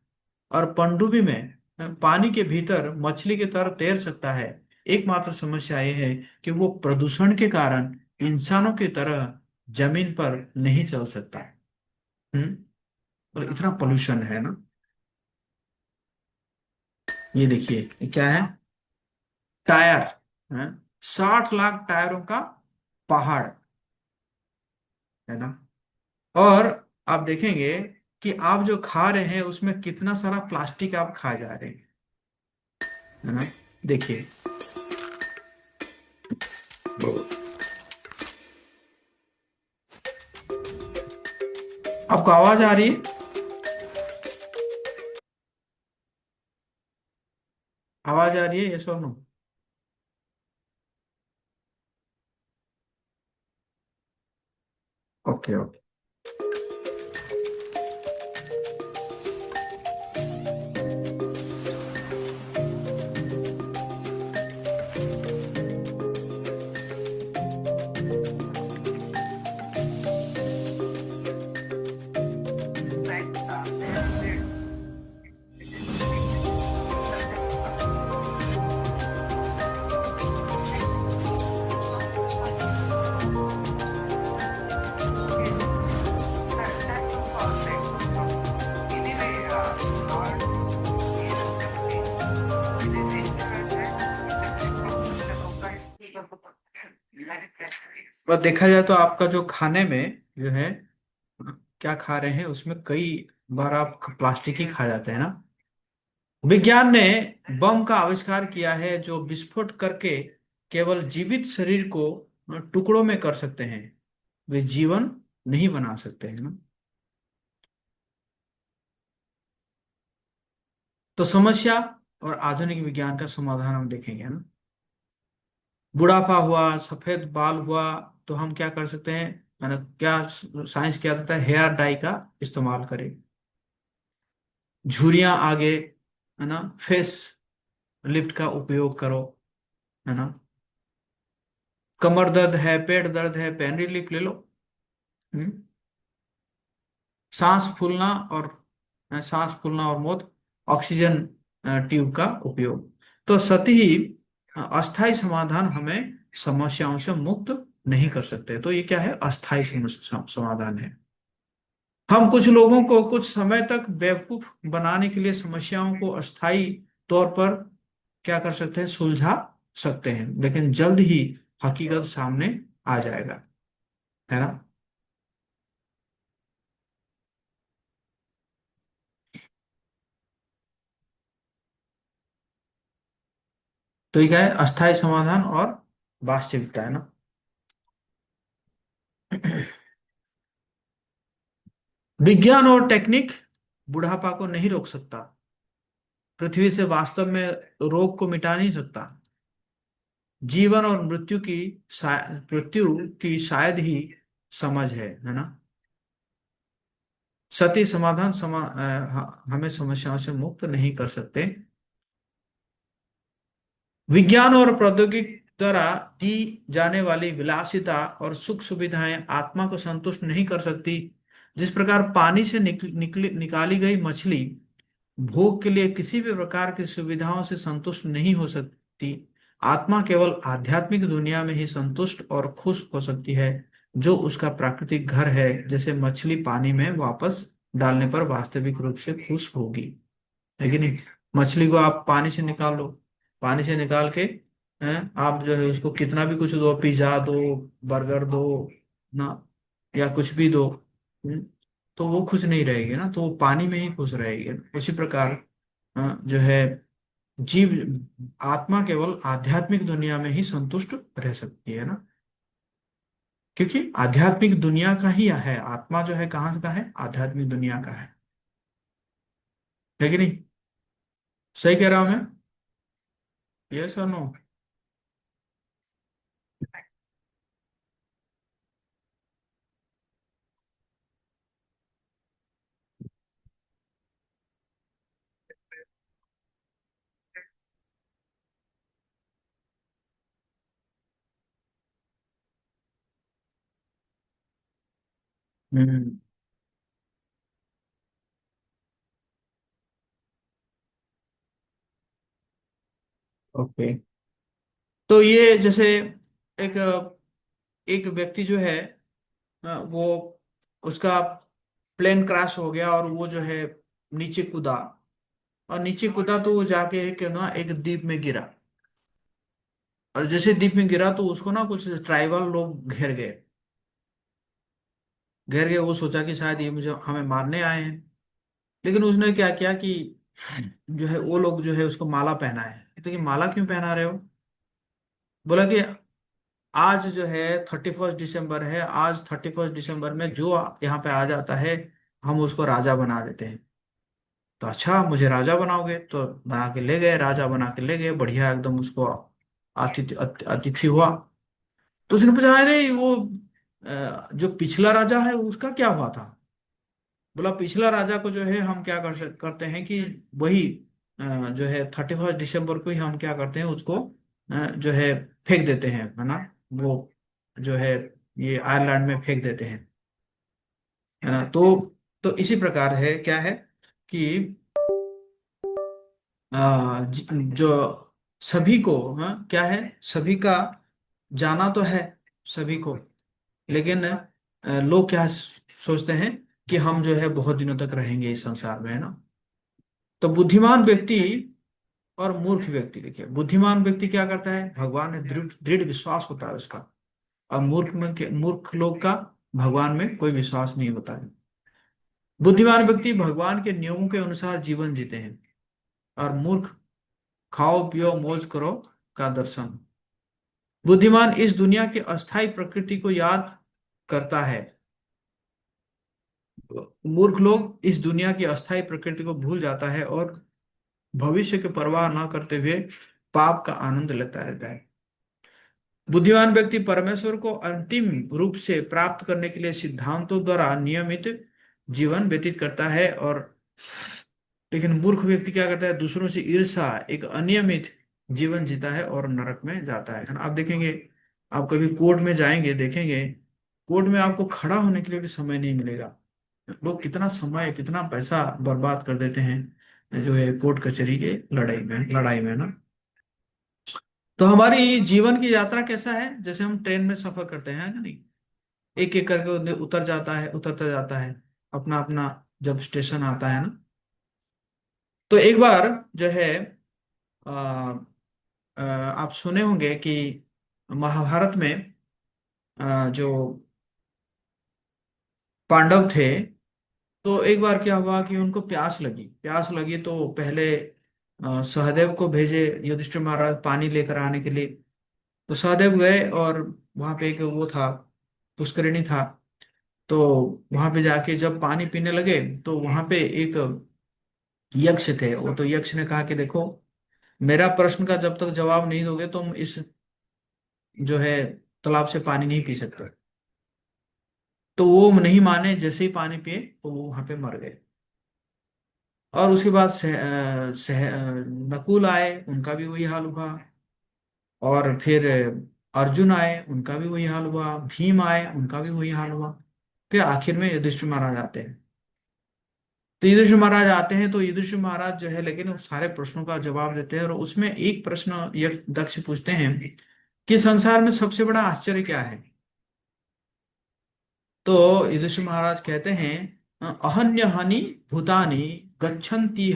और पनडुब्बी में पानी के भीतर मछली की तरह तैर सकता है। एकमात्र समस्या यह है कि वो प्रदूषण के कारण इंसानों की तरह जमीन पर नहीं चल सकता। और इतना पोल्यूशन है ना। ये देखिए, ये क्या है, टायर है, 60 लाख टायरों का पहाड़, है ना। और आप देखेंगे कि आप जो खा रहे हैं उसमें कितना सारा प्लास्टिक आप खा जा रहे हैं, है ना। देखिए, आपको आवाज आ रही है? आवाज आ रही है, यस और नो? Okay okay. पर देखा जाए तो आपका जो खाने में जो है, क्या खा रहे हैं उसमें कई बार आप प्लास्टिक ही खा जाते हैं ना। विज्ञान ने बम का आविष्कार किया है जो विस्फोट करके केवल जीवित शरीर को टुकड़ों में कर सकते हैं, वे जीवन नहीं बना सकते हैं ना। तो समस्या और आधुनिक विज्ञान का समाधान हम देखेंगे, है ना। बुढ़ापा हुआ, सफेद बाल हुआ, तो हम क्या कर सकते हैं, है ना, क्या साइंस क्या कहता है, हेयर डाई का इस्तेमाल करें। झुर्रियां आगे, है ना, फेस लिफ्ट का उपयोग करो, है ना। कमर दर्द है, पेट दर्द है, पेन रिलीफ ले लो। हम्म। सांस फूलना और सांस फूलना और मौत, ऑक्सीजन ट्यूब का उपयोग। तो सतही अस्थाई समाधान हमें समस्याओं से मुक्त नहीं कर सकते। तो ये क्या है, अस्थाई समाधान है। हम कुछ लोगों को कुछ समय तक बेवकूफ बनाने के लिए समस्याओं को अस्थाई तौर पर क्या कर सकते हैं, सुलझा सकते हैं, लेकिन जल्द ही हकीकत सामने आ जाएगा, है ना। तो ये क्या है, अस्थाई समाधान और वास्तविकता, है ना। विज्ञान और टेक्निक बुढ़ापा को नहीं रोक सकता, पृथ्वी से वास्तव में रोग को मिटा नहीं सकता। जीवन और मृत्यु की शायद ही समझ है ना। सती समाधान हमें समस्याओं से मुक्त नहीं कर सकते। विज्ञान और प्रौद्योगिकी द्वारा दी जाने वाली विलासिता और सुख सुविधाएं आत्मा को संतुष्ट नहीं कर सकती। जिस प्रकार पानी से निकाली गई मछली भोग के लिए किसी भी प्रकार की सुविधाओं से संतुष्ट नहीं हो सकती, आत्मा केवल आध्यात्मिक दुनिया में ही संतुष्ट और खुश हो सकती है, जो उसका प्राकृतिक घर है। जैसे मछली पानी में वापस डालने पर वास्तविक रूप से खुश होगी, है कि नहीं? मछली को आप पानी से निकाल लो, पानी से निकाल के आप जो है उसको कितना भी कुछ दो, पिज्जा दो, बर्गर दो ना, या कुछ भी दो, हम्म, तो वो खुश नहीं रहेगी ना, तो वो पानी में ही खुश रहेगी। उसी प्रकार जो है जीव, आत्मा केवल आध्यात्मिक दुनिया में ही संतुष्ट रह सकती है ना, क्योंकि आध्यात्मिक दुनिया का ही है। आत्मा जो है कहाँ का है? आध्यात्मिक दुनिया का है कि नहीं? सही कह रहा हूं मैं? यस और नो? हम्म। ओके। तो ये जैसे एक एक व्यक्ति जो है, वो उसका प्लेन क्रैश हो गया और वो जो है नीचे कूदा, और नीचे कूदा तो वो जाके एक ना एक द्वीप में गिरा। और जैसे द्वीप में गिरा तो उसको ना कुछ ट्राइबल लोग घेर गए, घेर गए। वो सोचा कि शायद ये मुझे हमें मारने आए हैं, लेकिन उसने क्या किया कि जो है वो लोग जो है उसको माला पहनाए। तो कि माला क्यों पहना रहे हो? बोला कि आज जो है 31 दिसंबर है, आज 31 दिसंबर में जो यहाँ पे आ जाता है हम उसको राजा बना देते हैं। तो अच्छा, मुझे राजा बनाओगे? तो बना के ले गए, राजा बना के ले गए, बढ़िया एकदम उसको अतिथि हुआ। तो उसने पूछा, अरे वो जो पिछला राजा है उसका क्या हुआ था? बोला पिछला राजा को जो है हम क्या करते हैं कि वही जो है 31 दिसंबर को ही हम क्या करते हैं उसको जो है फेंक देते हैं, है ना? वो जो है ये आयरलैंड में फेंक देते हैं, है ना? तो इसी प्रकार है, क्या है कि जो सभी को, हाँ क्या है, सभी का जाना तो है सभी को, लेकिन लोग क्या सोचते हैं कि हम जो है बहुत दिनों तक रहेंगे इस संसार में, है ना? तो बुद्धिमान व्यक्ति और मूर्ख व्यक्ति, देखिए बुद्धिमान व्यक्ति क्या करता है, भगवान में दृढ़ दृढ़ विश्वास होता है उसका। और मूर्ख लोग का भगवान में कोई विश्वास नहीं होता है। बुद्धिमान व्यक्ति भगवान के नियमों के अनुसार जीवन जीते हैं, और मूर्ख खाओ पियो मौज करो का दर्शन। बुद्धिमान इस दुनिया की अस्थायी प्रकृति को याद करता है, मूर्ख लोग इस दुनिया की अस्थायी प्रकृति को भूल जाता है और भविष्य की परवाह न करते हुए पाप का आनंद लेता रहता है। बुद्धिमान व्यक्ति परमेश्वर को अंतिम रूप से प्राप्त करने के लिए सिद्धांतों द्वारा नियमित जीवन व्यतीत करता है, और लेकिन मूर्ख व्यक्ति क्या करता है, दूसरों से ईर्ष्या एक अनियमित जीवन जीता है और नरक में जाता है ना? आप देखेंगे, आप कभी कोर्ट में जाएंगे, देखेंगे कोर्ट में आपको खड़ा होने के लिए भी समय नहीं मिलेगा। लोग कितना समय कितना पैसा बर्बाद कर देते हैं जो है कोर्ट कचहरी के लड़ाई में ना। तो हमारी जीवन की यात्रा कैसा है, जैसे हम ट्रेन में सफर करते हैं ना, नहीं? एक एक करके उतर जाता है, उतरता जाता है अपना अपना, जब स्टेशन आता है ना। तो एक बार जो है आ, आप सुने होंगे कि महाभारत में जो पांडव थे, तो एक बार क्या हुआ कि उनको प्यास लगी तो पहले सहदेव को भेजे युधिष्ठिर महाराज पानी लेकर आने के लिए। तो सहदेव गए और वहां पे एक वो था, पुष्करिणी था। तो वहां पे जाके जब पानी पीने लगे तो वहां पे एक यक्ष थे। वो तो यक्ष ने कहा कि देखो, मेरा प्रश्न का जब तक जवाब नहीं दोगे तुम इस जो है तालाब से पानी नहीं पी सकते। तो वो नहीं माने, जैसे ही पानी पिए तो वो वहां पे मर गए। और उसके बाद नकुल आए, उनका भी वही हाल हुआ। और फिर अर्जुन आए, उनका भी वही हाल हुआ। भीम आए, उनका भी वही हाल हुआ। फिर आखिर में युधिष्ठिर महाराज आते हैं। तो युधिष्ठिर महाराज आते हैं, तो युधिष्ठिर महाराज जो है लेकिन वो सारे प्रश्नों का जवाब देते हैं, और उसमें एक प्रश्न यह दक्ष पूछते हैं कि संसार में सबसे बड़ा आश्चर्य क्या है। तो युधिष्ठिर महाराज कहते हैं, अहन्य हनि भूतानि गच्छन्ति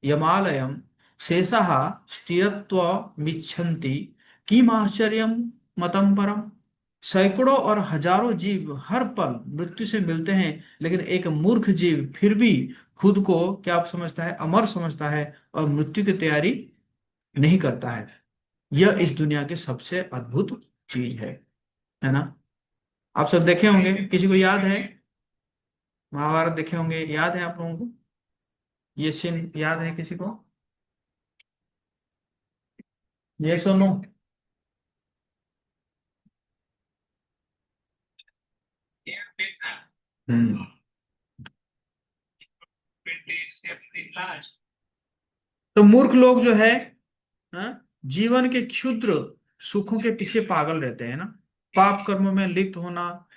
यमालयम शेषाः स्थिरत्वमिच्छन्ति किम आश्चर्यम मतम परम। सैकड़ों और हजारों जीव हर पल मृत्यु से मिलते हैं, लेकिन एक मूर्ख जीव फिर भी खुद को क्या समझता है, अमर समझता है, और मृत्यु की तैयारी नहीं करता है। यह इस दुनिया की सबसे अद्भुत चीज है ना। आप सब देखे होंगे, किसी को याद है? महाभारत देखे होंगे, याद है आप लोगों को? ये सीन याद है किसी को? ये सुनो। हम्म। तो मूर्ख लोग जो है, जीवन के क्षुद्र सुखों के पीछे पागल रहते हैं ना। पाप कर्मों में लिप्त होना,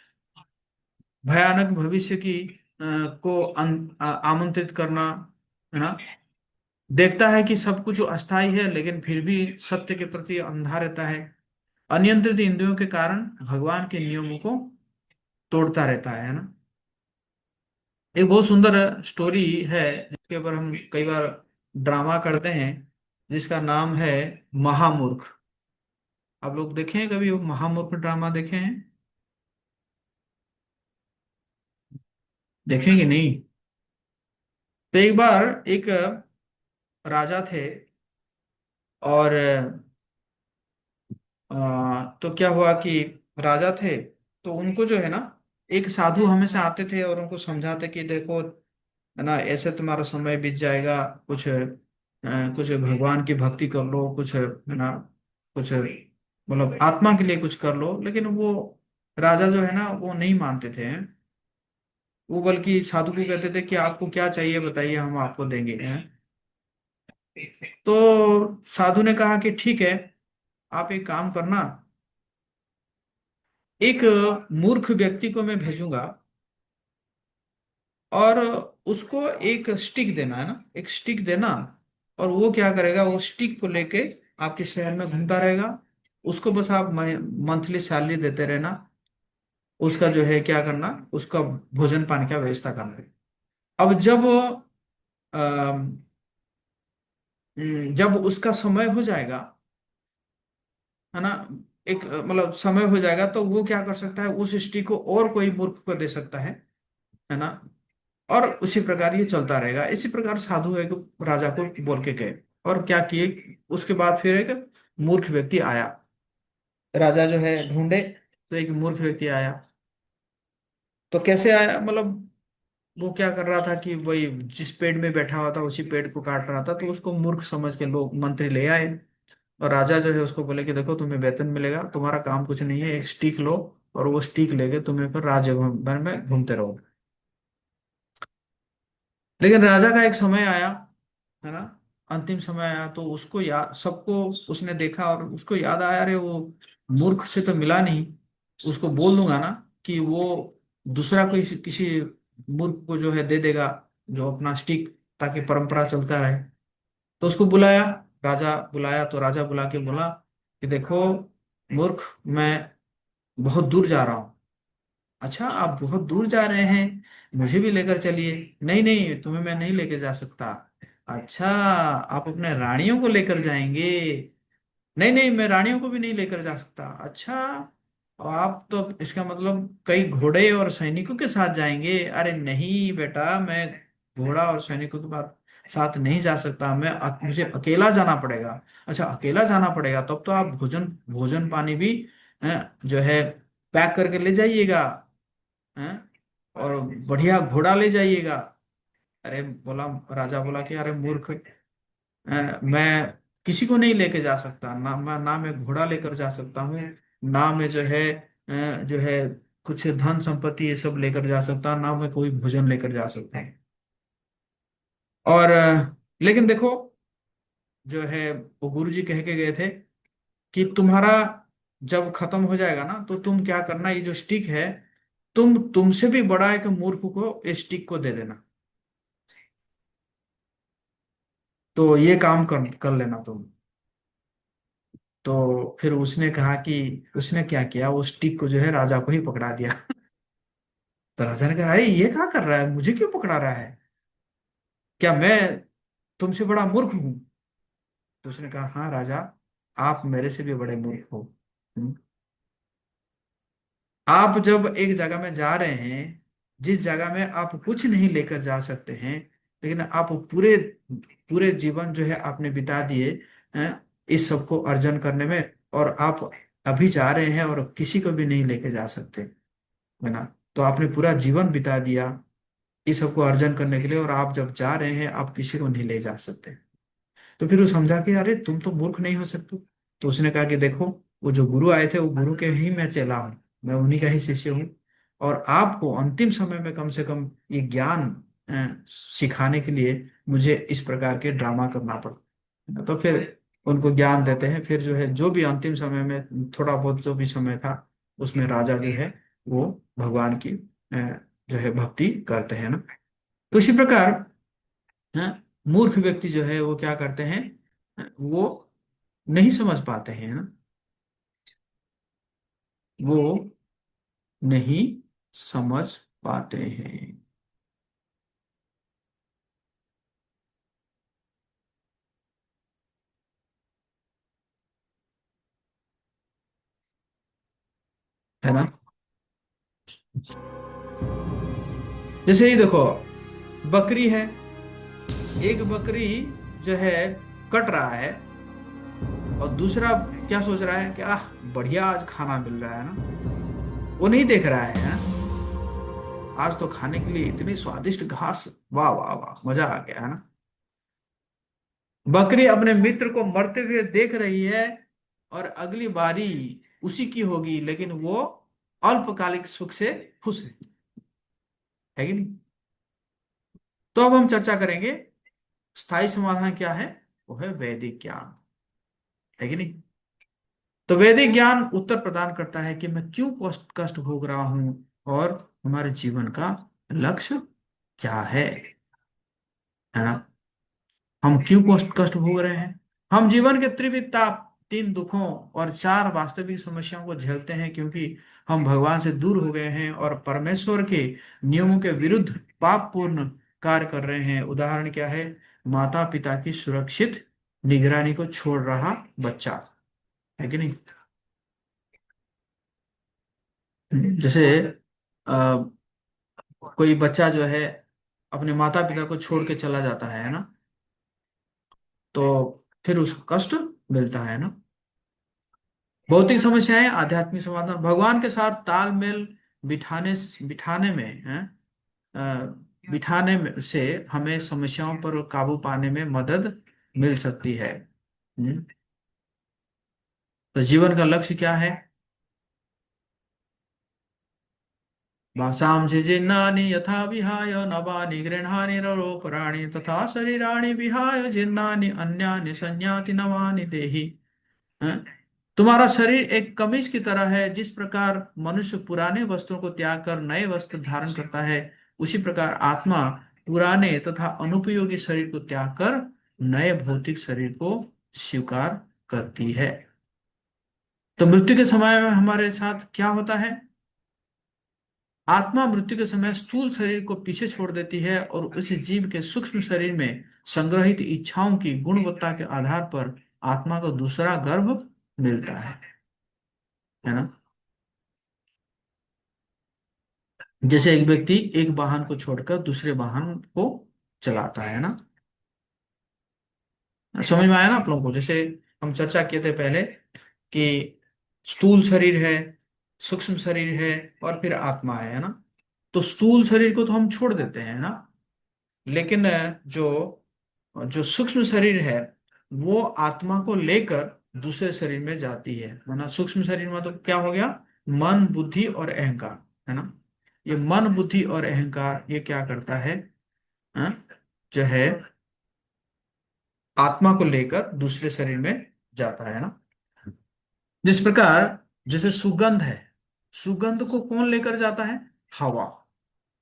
भयानक भविष्य की को आमंत्रित करना, है ना। देखता है कि सब कुछ अस्थाई है, लेकिन फिर भी सत्य के प्रति अंधा रहता है। अनियंत्रित इंद्रियों के कारण भगवान के नियमों को तोड़ता रहता है ना। एक बहुत सुंदर स्टोरी है जिसके ऊपर हम कई बार ड्रामा करते हैं, जिसका नाम है महामूर्ख। आप लोग देखे हैं कभी वो महामूर्ख ड्रामा, देखे हैं? देखेंगे नहीं? तो एक बार एक राजा थे, और तो क्या हुआ कि राजा थे, तो उनको जो है ना, एक साधु हमेशा आते थे और उनको समझाते कि देखो, है ना, ऐसे तुम्हारा समय बीत जाएगा, कुछ भगवान की भक्ति कर लो, कुछ है ना, कुछ मतलब आत्मा के लिए कुछ कर लो। लेकिन वो राजा जो है ना, वो नहीं मानते थे। वो बल्कि साधु को कहते थे कि आपको क्या चाहिए बताइए, हम आपको देंगे हैं। तो साधु ने कहा कि ठीक है, आप एक काम करना, एक मूर्ख व्यक्ति को मैं भेजूंगा, और उसको एक स्टिक देना, है ना, एक स्टिक देना। और वो क्या करेगा, वो स्टिक को लेके आपके शहर में घूमता रहेगा। उसको बस आप मंथली सैलरी देते रहना। उसका जो है क्या करना, उसका भोजन पानी का व्यवस्था करना। अब जब उसका समय हो जाएगा, है ना, एक मतलब समय हो जाएगा, तो वो क्या कर सकता है, उस स्टिक को और कोई मूर्ख को दे सकता है ना। और उसी प्रकार ये चलता रहेगा। इसी प्रकार साधु एक राजा को बोल के गए, और क्या किए, उसके बाद फिर एक मूर्ख व्यक्ति आया। राजा जो है ढूंढे, तो एक मूर्ख व्यक्ति आया। तो कैसे आया, मतलब वो क्या कर रहा था कि वही जिस पेड़ में बैठा हुआ था उसी पेड़ को काट रहा था, तो उसको मूर्ख समझ के लोग मंत्री ले आए। और राजा जो है उसको बोले कि देखो, तुम्हें वेतन मिलेगा, तुम्हारा काम कुछ नहीं है, एक स्टिक लो, और वो स्टिक लेके तुम्हें फिर राजभवन में घूमते रहो। लेकिन राजा का एक समय आया, है ना, अंतिम समय आया, तो उसको याद, सबको उसने देखा और उसको याद आया, अरे वो मूर्ख से तो मिला नहीं। उसको बोल दूंगा ना कि वो दूसरा कोई किसी मूर्ख को जो है दे देगा, जो अपना स्टिक, ताकि परंपरा चलता रहे। तो उसको बुलाया, राजा बुलाया, तो राजा बुला के बोला कि देखो मूर्ख, मैं बहुत दूर जा रहा हूँ। अच्छा, आप बहुत दूर जा रहे हैं, मुझे भी लेकर चलिए। नहीं नहीं, तुम्हें मैं नहीं लेके जा सकता। अच्छा, आप अपने रानियों को लेकर जाएंगे? नहीं नहीं, मैं रानियों को भी नहीं लेकर जा सकता। अच्छा, आप तो इसका मतलब कई घोड़े और सैनिकों के साथ जाएंगे? अरे नहीं बेटा, मैं घोड़ा और सैनिकों के साथ नहीं जा सकता, मुझे अकेला जाना पड़ेगा। अच्छा, अकेला जाना पड़ेगा, तब तो आप भोजन भोजन पानी भी जो है पैक करके ले जाइएगा, हैं, और बढ़िया घोड़ा ले जाइएगा। अरे बोला, राजा बोला कि अरे मूर्ख, मैं किसी को नहीं लेके जा सकता ना, मैं घोड़ा लेकर जा सकता हूँ, ना मैं जो है कुछ धन संपत्ति ये सब लेकर जा सकता, ना मैं कोई भोजन लेकर जा सकता हूँ। और लेकिन देखो, जो है वो गुरु जी कह के गए थे कि तुम्हारा जब खत्म हो जाएगा ना, तो तुम क्या करना, ये जो स्टिक है, तुमसे भी बड़ा एक मूर्ख को इस स्टिक को दे देना। तो ये काम कर कर लेना तुम। तो फिर उसने कहा कि उसने क्या किया, उस स्टिक को जो है राजा को ही पकड़ा दिया। तो राजा ने कहा, अरे ये क्या कर रहा है, मुझे क्यों पकड़ा रहा है, क्या मैं तुमसे बड़ा मूर्ख हूं? तो उसने कहा, हाँ राजा, आप मेरे से भी बड़े मूर्ख हो। हम्म। आप जब एक जगह में जा रहे हैं, जिस जगह में आप कुछ नहीं लेकर जा सकते हैं, लेकिन आप पूरे पूरे जीवन जो है आपने बिता दिए हैं इस सब को अर्जन करने में, और आप अभी जा रहे हैं और किसी को भी नहीं लेके जा सकते, है ना? तो आपने पूरा जीवन बिता दिया इस सब को अर्जन करने के लिए, और आप जब जा रहे हैं आप किसी को नहीं ले जा सकते। तो फिर वो समझा कि अरे तुम तो मूर्ख नहीं हो सकते। तो उसने कहा कि देखो, वो जो गुरु आए थे वो गुरु के ही मैं चेला हूँ, मैं उन्हीं का ही शिष्य हूँ, और आपको अंतिम समय में कम से कम ये ज्ञान सिखाने के लिए मुझे इस प्रकार के ड्रामा करना पड़ा। तो फिर उनको ज्ञान देते हैं, फिर जो है जो भी अंतिम समय में थोड़ा बहुत जो भी समय था उसमें राजा जो है वो भगवान की जो है भक्ति करते हैं ना। तो इसी प्रकार मूर्ख व्यक्ति जो है वो क्या करते हैं, वो नहीं समझ पाते हैं ना, वो नहीं समझ पाते हैं, है ना? जैसे ही देखो, बकरी है, एक बकरी जो है कट रहा है, और दूसरा क्या सोच रहा है कि आह बढ़िया आज खाना मिल रहा है ना, वो नहीं देख रहा है ना? आज तो खाने के लिए इतनी स्वादिष्ट घास, वाह वाह वाह, मजा आ गया, है ना? बकरी अपने मित्र को मरते हुए देख रही है, और अगली बारी उसी की होगी, लेकिन वो अल्पकालिक सुख से खुश है कि नहीं? तो अब हम चर्चा करेंगे, स्थायी समाधान क्या है? वो है वैदिक ज्ञान, है कि नहीं? तो वैदिक ज्ञान उत्तर प्रदान करता है कि मैं क्यों कष्ट कष्ट भोग रहा हूं, और हमारे जीवन का लक्ष्य क्या है ना? हम क्यों कष्ट कष्ट भोग रहे हैं? हम जीवन के त्रिविध ताप, तीन दुखों और चार वास्तविक समस्याओं को झेलते हैं, क्योंकि हम भगवान से दूर हो गए हैं और परमेश्वर के नियमों के विरुद्ध पाप पूर्ण कार्य कर रहे हैं। उदाहरण क्या है? माता पिता की सुरक्षित निगरानी को छोड़ रहा बच्चा, है कि नहीं? जैसे आ, कोई बच्चा जो है अपने माता पिता को छोड़ के चला जाता है ना, तो फिर उसको कष्ट मिलता है ना। भौतिक समस्याएं, आध्यात्मिक समाधान, भगवान के साथ तालमेल बिठाने बिठाने में है, से हमें समस्याओं पर काबू पाने में मदद मिल सकती है। तो जीवन का लक्ष्य क्या है? भाषां जिन्नानि यथा विहाय नवानि गृह्णानि नरोपराणि तथा शरीराणि विहाय जिन्नानि अन्यानि संयाति नवानि देहि। हैं? तुम्हारा शरीर एक कमीज की तरह है, जिस प्रकार मनुष्य पुराने वस्त्रों को त्याग कर नए वस्त्र धारण करता है, उसी प्रकार आत्मा पुराने तथा अनुपयोगी शरीर को त्याग कर नए भौतिक शरीर को स्वीकार करती है। तो मृत्यु के समय में हमारे साथ क्या होता है? आत्मा मृत्यु के समय स्थूल शरीर को पीछे छोड़ देती है, और उस जीव के सूक्ष्म शरीर में संग्रहित इच्छाओं की गुणवत्ता के आधार पर आत्मा को दूसरा गर्भ मिलता है ना? जैसे एक व्यक्ति एक वाहन को छोड़कर दूसरे वाहन को चलाता है ना। समझ में आया ना आप लोगों को? जैसे हम चर्चा किए थे पहले कि स्थूल शरीर है, सूक्ष्म शरीर है, और फिर आत्मा है ना? तो स्थूल शरीर को तो हम छोड़ देते हैं ना, लेकिन जो जो सूक्ष्म शरीर है वो आत्मा को लेकर दूसरे शरीर में जाती है। माना सूक्ष्म शरीर में तो क्या हो गया? मन, बुद्धि और अहंकार, है ना? ये मन, बुद्धि और अहंकार ये क्या करता है? हाँ? जो है आत्मा को लेकर दूसरे शरीर में जाता है ना। जिस प्रकार, जैसे सुगंध है, सुगंध को कौन लेकर जाता है? हवा,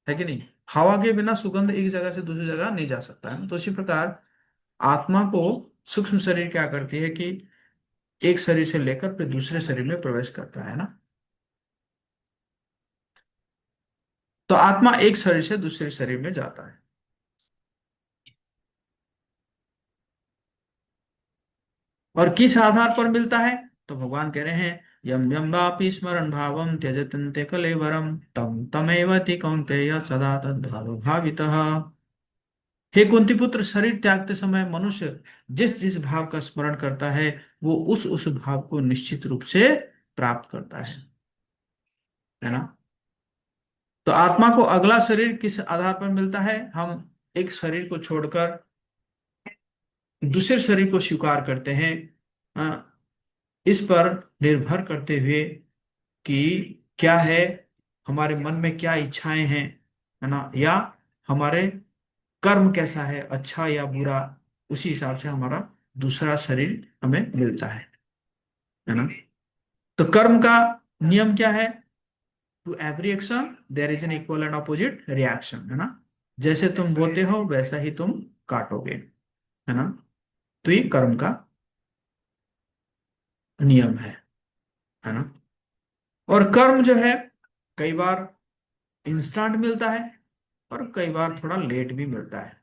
है कि नहीं? हवा के बिना सुगंध एक जगह से दूसरी जगह नहीं जा सकता है ना। तो इसी प्रकार आत्मा को सूक्ष्म शरीर क्या करती है कि एक शरीर से लेकर फिर दूसरे शरीर में प्रवेश करता है ना। तो आत्मा एक शरीर से दूसरे शरीर में जाता है। और किस आधार पर मिलता है? तो भगवान कह रहे हैं, यम यम वापि स्मरण भावम त्यजतन्ते कलेवरम तम तमेवति कौन्तेय सदा तद्भावो भावितः। हे कुंती पुत्र, शरीर त्यागते समय मनुष्य जिस जिस भाव का स्मरण करता है वो उस भाव को निश्चित रूप से प्राप्त करता है ना। तो आत्मा को अगला शरीर किस आधार पर मिलता है? हम एक शरीर को छोड़कर दूसरे शरीर को स्वीकार करते हैं, इस पर निर्भर करते हुए कि क्या है, हमारे मन में क्या इच्छाएं हैं, है ना, या हमारे कर्म कैसा है, अच्छा या बुरा, उसी हिसाब से हमारा दूसरा शरीर हमें मिलता है ना। तो कर्म का नियम क्या है? To every action there is an equal and opposite reaction, है ना। जैसे तुम बोते हो वैसा ही तुम काटोगे, है ना। तो ये कर्म का नियम है ना। और कर्म जो है कई बार इंस्टेंट मिलता है और कई बार थोड़ा लेट भी मिलता है।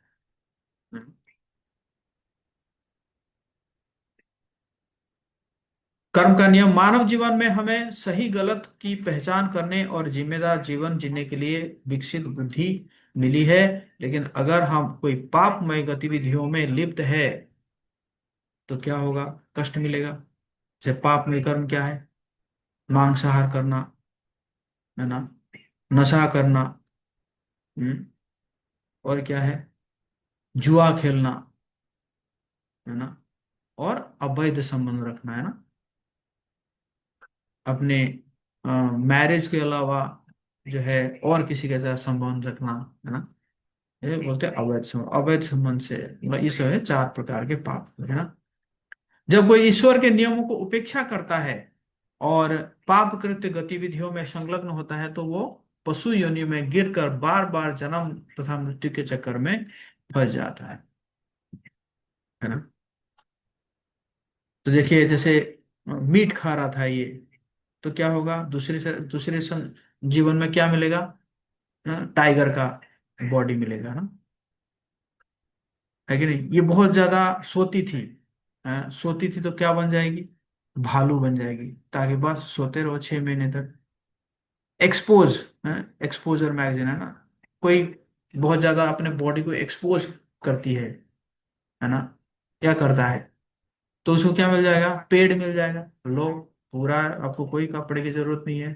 कर्म का नियम मानव जीवन में हमें सही गलत की पहचान करने और जिम्मेदार जीवन जीने के लिए विकसित बुद्धि मिली है। लेकिन अगर हम कोई पापमय गतिविधियों में लिप्त है तो क्या होगा? कष्ट मिलेगा। जैसे पापमय कर्म क्या है? मांसाहार करना, है ना, नशा करना, हम्म, और क्या है, जुआ खेलना, है ना, और अवैध संबंध रखना, है ना, अपने मैरिज के अलावा जो है और किसी के साथ संबंध रखना, है ना। ये बोलते हैं अवैध संबंध। अवैध संबंध से मतलब ये सब है 4 प्रकार के पाप, है ना। जब कोई ईश्वर के नियमों को उपेक्षा करता है और पाप कृत्य गतिविधियों में संलग्न होता है तो वो पशु योनि में गिरकर बार बार जन्म तथा मृत्यु के चक्कर में फंस जाता है ना। तो देखिए, जैसे मीट खा रहा था ये, तो क्या होगा? जीवन में क्या मिलेगा? टाइगर का बॉडी मिलेगा ना, है कि नहीं। ये बहुत ज्यादा सोती थी, सोती थी तो क्या बन जाएगी? भालू बन जाएगी, ताकि बस सोते रहो 6 महीने तक। एक्सपोज, एक्सपोजर मैगजीन, है ना। कोई बहुत ज्यादा अपने बॉडी को एक्सपोज करती है ना, क्या करता है, तो उसको क्या मिल जाएगा? पेड़ मिल जाएगा। लो, पूरा, आपको कोई कपड़े की जरूरत नहीं है।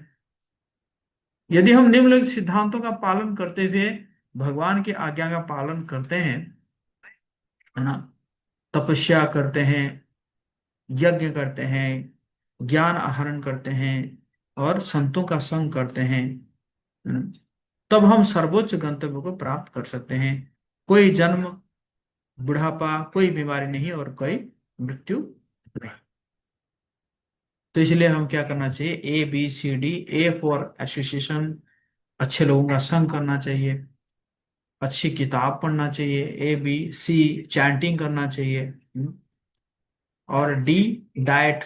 यदि हम निम्नलिखित सिद्धांतों का पालन करते हुए भगवान की आज्ञा का पालन करते हैं, है ना, तपस्या करते हैं, यज्ञ करते हैं, ज्ञान आहरण करते हैं और संतों का संग करते हैं, है ना, तब हम सर्वोच्च गंतव्य को प्राप्त कर सकते हैं। कोई जन्म, बुढ़ापा, कोई बीमारी नहीं और कोई मृत्यु नहीं। तो इसलिए हम क्या करना चाहिए? ABCD। ए फॉर एसोसिएशन, अच्छे लोगों का संग करना चाहिए, अच्छी किताब पढ़ना चाहिए, ABC चैंटिंग करना चाहिए, और D डाइट,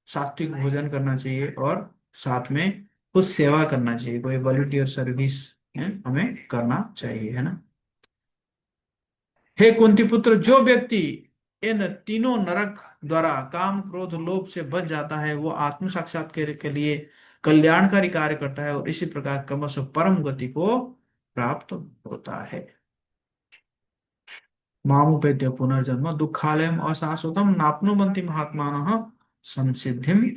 सात्विक भोजन करना चाहिए, और साथ में कुछ सेवा करना चाहिए, कोई वॉलंटियर सर्विस हमें करना चाहिए, है ना। हे कुंती पुत्र, जो व्यक्ति इन तीनों नरक द्वारा काम क्रोध लोभ से बच जाता है वो आत्म साक्षात्कार के लिए कल्याणकारी कार्य करता है और इसी प्रकार क्रमशः परम गति को प्राप्त होता है। मामुपेत्य पुनर्जन्म दुखालयम अशाश्वतम नाप्नुवन्ति महात्मानः संसिद्धिम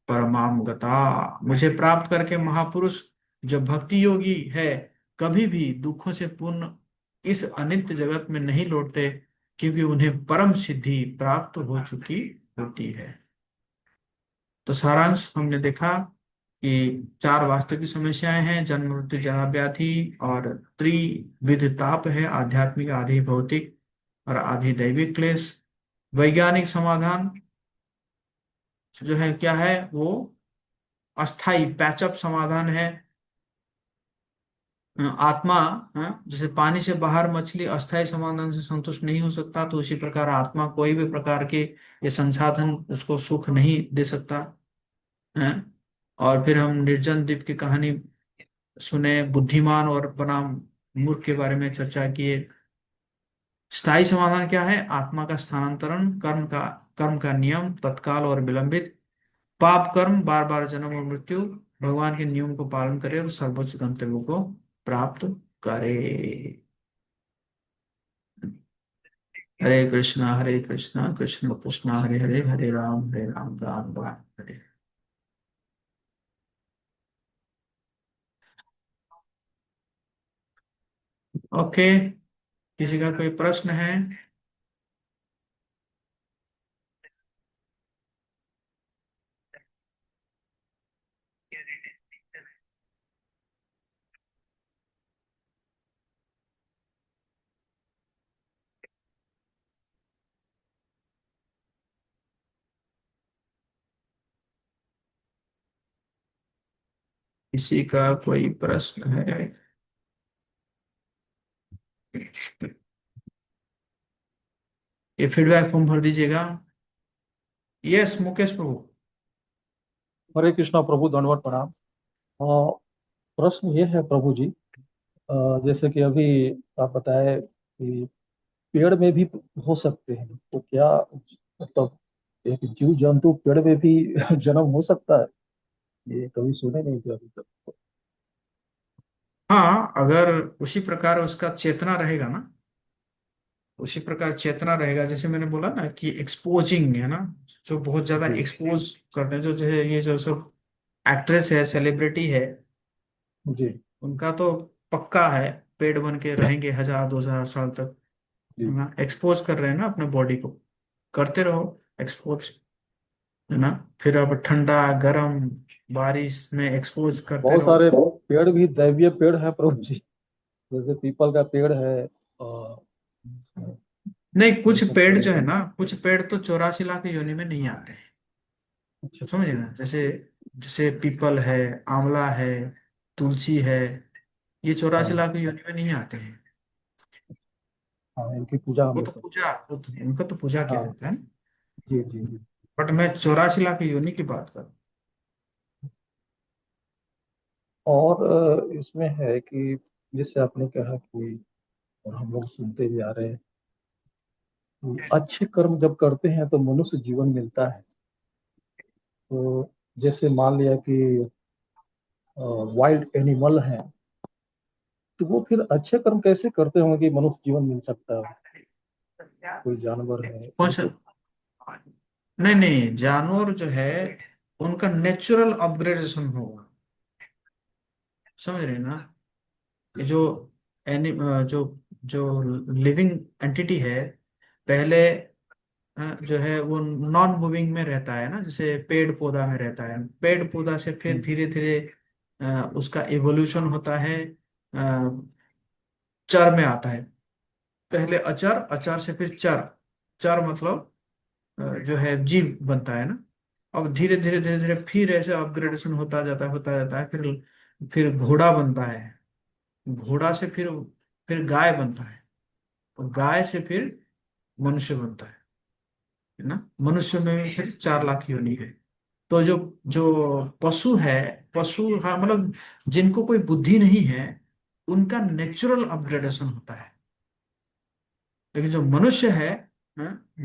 परमाम गता। मुझे प्राप्त करके महापुरुष जो भक्ति योगी है कभी भी दुखों से पूर्ण इस अनित्य जगत में नहीं लौटते, क्योंकि उन्हें परम सिद्धि प्राप्त हो चुकी होती है। तो सारांश हमने देखा कि 4 वास्तविक समस्याएं हैं, जन्म मृत्यु जरा व्याधि, और त्रिविध ताप है, आध्यात्मिक, आधि भौतिक और आधि दैविक क्लेश। वैज्ञानिक समाधान जो है क्या है? वो अस्थाई पैचअप समाधान है। आत्मा, जैसे पानी से बाहर मछली अस्थायी समाधान से संतुष्ट नहीं हो सकता, तो उसी प्रकार आत्मा कोई भी प्रकार के ये संसाधन उसको सुख नहीं दे सकता है। और फिर हम निर्जन द्वीप की कहानी सुने, बुद्धिमान और बनाम मूर्ख के बारे में चर्चा किए। स्थायी समाधान क्या है? आत्मा का स्थानांतरण, कर्म का नियम तत्काल और विलंबित, पाप कर्म बार बार जन्म और मृत्यु, भगवान के नियम को पालन करे और सर्वोच्च गंतव्य को प्राप्त करे। हरे कृष्णा कृष्ण कृष्णा हरे हरे, हरे राम राम राम हरे। ओके, किसी का कोई प्रश्न है? किसी का कोई प्रश्न है? ये फीडबैक फॉर्म भर दीजिएगा। यस मुकेश प्रभु। हरे कृष्णा प्रभु, दंडवत प्रणाम। अ, प्रश्न ये है प्रभु जी, जैसे कि अभी आप बताए कि पेड़ में भी हो सकते हैं, तो क्या मतलब एक जीव जंतु पेड़ में भी जन्म हो सकता है? ये कभी सुने नहीं थे अभी तक। हाँ, अगर उसी प्रकार उसका चेतना रहेगा ना, उसी प्रकार चेतना रहेगा, जैसे मैंने बोला ना कि एक्सपोजिंग है ना, जो बहुत ज्यादा जी एक्सपोज करते हैं, जो जैसे ये जो सब एक्ट्रेस है, सेलिब्रिटी है, जी उनका तो पक्का है पेड़ बन के रहेंगे 1000 2000 साल तक, है जी। ना। एक्सपोज कर रहे हैं ना अपने बॉडी को, करते रहो एक्सपोज, है ना। फिर अब ठंडा गर्म बारिश में एक्सपोज करते बहुत रहो। सारे पेड़ भी दैवीय पेड़ है प्रभु जी, जैसे पीपल का पेड़ है, नहीं, ये कुछ सब पेड़ पेड़ जो है है। ना, कुछ पेड़ तो 84 लाख योनि में नहीं आते हैं, अच्छा अच्छा। समझे ना। जैसे जैसे पीपल है, आंवला है, तुलसी है, ये 84 लाख हाँ योनि में नहीं आते हैं। हाँ, इनकी पूजा हम वो लोग तो करते पूजा, उनका तो पूजा हैं। किया हाँ जाता है। जी जी जी। बट मैं 84 लाख योनि की बात कर। और इसमें है कि जैसे आपने कहा कि, और हम लोग सुनते भी आ रहे हैं कि अच्छे कर्म जब करते हैं तो मनुष्य जीवन मिलता है। तो जैसे मान लिया कि वाइल्ड एनिमल हैं, तो वो फिर अच्छे कर्म कैसे करते होंगे कि मनुष्य जीवन मिल सकता है? कोई जानवर है कौन वो सा? तो। नहीं नहीं, जानवर जो है उनका नेचुरल अपग्रेडेशन होगा, समझ रहे हैं ना। ये जो जो जो लिविंग एंटिटी है, पहले जो है वो नॉन मूविंग में रहता है ना, जैसे पेड़ पौधा में रहता है, पेड़ पौधा से फिर हम्म, धीरे धीरे उसका एवोल्यूशन होता है, चर में आता है। पहले अचर, अचर से फिर चर, चर मतलब जो है जीव बनता है ना। अब धीरे धीरे धीरे धीरे फिर ऐसे अपग्रेडेशन होता जाता है, फिर घोड़ा बनता है, घोड़ा से फिर गाय बनता है, और गाय से फिर मनुष्य बनता है ना। मनुष्य में भी फिर 4 लाख योनि है। तो जो जो पशु है, पशु, हाँ मतलब जिनको कोई बुद्धि नहीं है, उनका नेचुरल अपग्रेडेशन होता है। लेकिन जो मनुष्य है,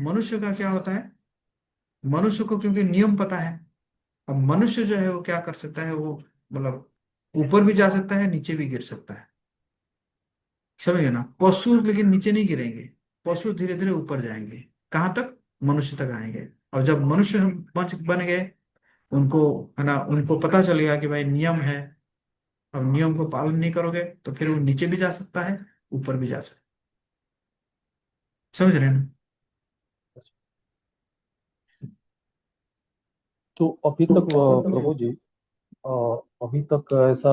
मनुष्य का क्या होता है? मनुष्य को क्योंकि नियम पता है, अब मनुष्य जो है वो क्या कर सकता है, वो मतलब ऊपर भी जा सकता है, नीचे भी गिर सकता है, समझे ना। पशु लेकिन नीचे नहीं गिरेंगे, पशु धीरे धीरे ऊपर जाएंगे, कहाँ तक? मनुष्य तक आएंगे। और जब मनुष्य हम बन गए, उनको, है ना, उनको पता चल गया कि भाई नियम है, अब नियम को पालन नहीं करोगे तो फिर वो नीचे भी जा सकता है, ऊपर भी जा सकता है, समझ रहे हैं ना। तो अभी तक प्रभु जी, अ, अभी तक ऐसा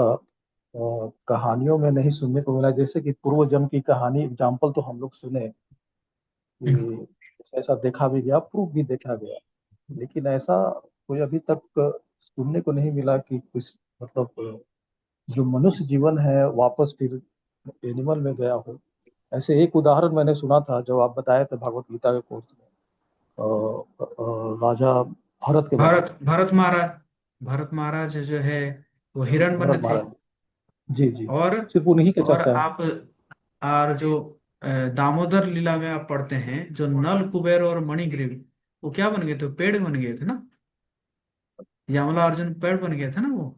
कहानियों में नहीं सुनने को मिला, जैसे कि पूर्व जन्म की कहानी एग्जाम्पल तो हम लोग सुने कि ऐसा देखा भी गया, प्रूफ भी देखा गया, लेकिन ऐसा कोई अभी तक सुनने को नहीं मिला कि कुछ मतलब जो मनुष्य जीवन है वापस फिर एनिमल में गया हो। ऐसे एक उदाहरण मैंने सुना था जब आप बताए थे भागवत गीता के कोर्स में, राजा भरत के बारे में। भारत भारत महाराज जो है वो हिरण बने भरत थे। महाराज, जी जी। और सिर्फ उन्हीं की और चर्चा है। आप और जो दामोदर लीला में आप पढ़ते हैं, जो नल कुबेर और मणिग्रीव, वो क्या बन गए थे? पेड़ बन गए थे ना। यमला अर्जुन पेड़ बन गए थे ना वो।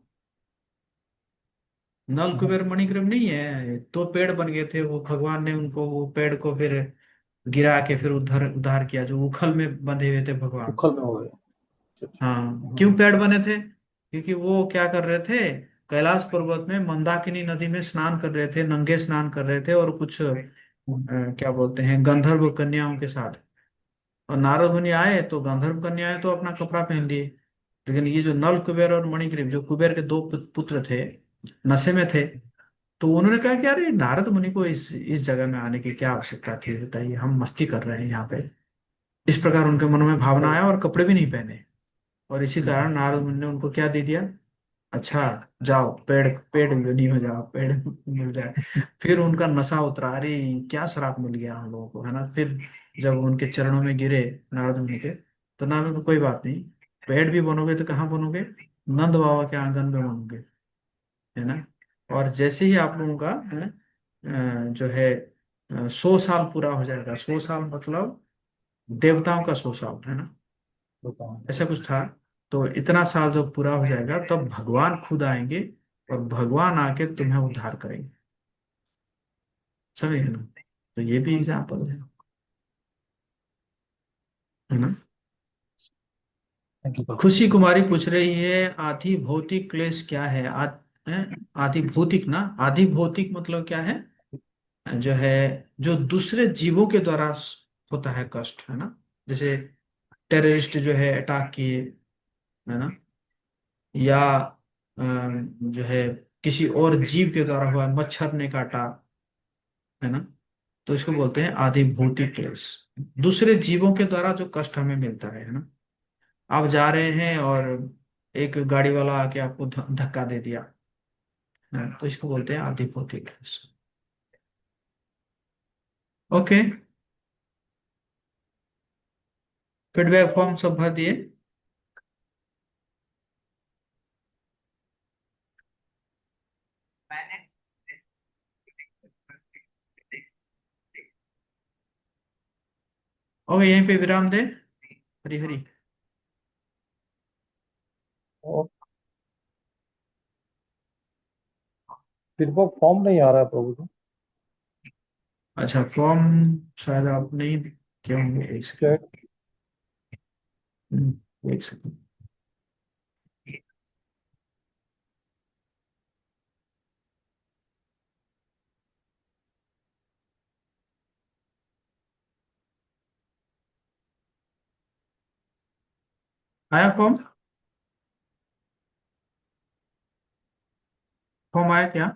नल कुबेर मणिग्रीव नहीं है, तो पेड़ बन गए थे वो। भगवान ने उनको वो पेड़ को फिर गिरा के फिर उद्धार उद्धार किया, जो उखल में बंधे हुए थे भगवान। उखल में हो गए। अच्छा, अच्छा। हाँ, क्यों पेड़ बने थे? क्योंकि वो क्या कर रहे थे, कैलाश पर्वत में मंदाकिनी नदी में स्नान कर रहे थे, नंगे स्नान कर रहे थे, और कुछ क्या बोलते हैं, गंधर्व कन्याओं के साथ। और नारद मुनि आए तो गंधर्व कन्याएं तो अपना कपड़ा पहन लिए, लेकिन ये जो नल कुबेर और मणिग्रीव, जो कुबेर के दो पुत्र थे, नशे में थे। तो उन्होंने कहा कि अरे, नारद मुनि को इस जगह में आने की क्या आवश्यकता थी, बताइए, हम मस्ती कर रहे हैं यहाँ पे। इस प्रकार उनके मन में भावना आया, और कपड़े भी नहीं पहने। और इसी कारण नारद मुनि ने उनको क्या दे दिया, अच्छा, जाओ पेड़ पेड़ नहीं हो जाओ, पेड़ मिल जाए। फिर उनका नशा उतरा, अरे क्या श्राप मिल गया हम लोगों को, है ना। फिर जब उनके चरणों में गिरे नारद मुनि के, तो नारद मुनि को, कोई बात नहीं, पेड़ भी बनोगे तो कहाँ बनोगे? नंद बाबा के आंगन में बनोगे, है ना। और जैसे ही आप लोगों का जो है 100 साल पूरा हो जाएगा, 100 साल मतलब देवताओं का 100 साल, है ना, बताओ। ऐसा कुछ था। तो इतना साल जब पूरा हो जाएगा, तब भगवान खुद आएंगे, और भगवान आके तुम्हें उद्धार करेंगे। समझे ना। तो ये भी एग्जाम्पल है ना। थैंक यू प्रभु। खुशी कुमारी पूछ रही है, आधि भौतिक क्लेश क्या है? आधि भौतिक ना, आधि भौतिक मतलब क्या है? जो है, जो दूसरे जीवों के द्वारा होता है कष्ट, है ना। जैसे टेररिस्ट जो है अटैक किए, है ना, या जो है किसी और जीव के द्वारा हुआ, मच्छर ने काटा, है ना। तो इसको बोलते हैं आदि भौतिक क्लेश। दूसरे जीवों के द्वारा जो कष्ट हमें मिलता है ना। आप जा रहे हैं और एक गाड़ी वाला आके आपको धक्का दे दिया, है ना? तो इसको बोलते हैं आदि भौतिक क्लेश। ओके, फीडबैक फॉर्म सब भर दिए। ओके, यहीं पे विराम दे। हरी हरी। और फीडबैक फॉर्म नहीं आ रहा है प्रभु जी। अच्छा, फॉर्म शायद आप नहीं किए होंगे, एक सेकंड। चैट। एक सेकंड। आया फॉर्म? फॉर्म आया क्या?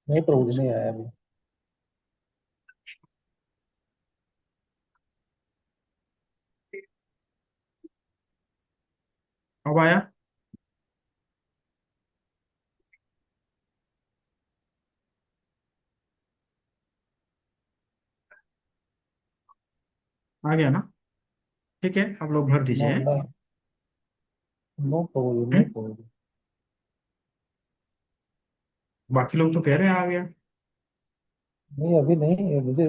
नहीं प्रभु जी, नहीं आया अभी। अब आया? आ गया ना? ठीक है, आप लोग भर नो दीजिए। नहीं, नो प्रभु जी, नो हम्म? प्रभु जी। बाकी लोग तो कह रहे हैं आ गया। नहीं अभी नहीं है मुझे।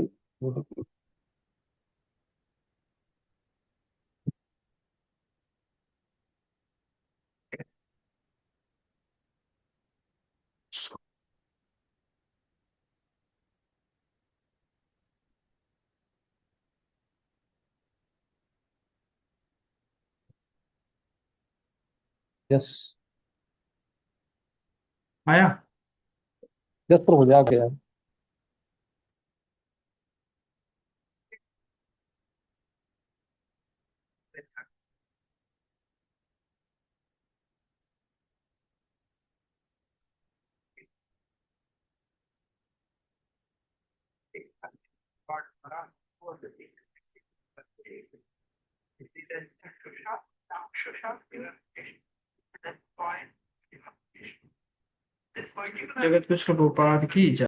यस। आया? यस प्रभु जी, आ गया। जगत कृष्ण प्रभुपाद की जय।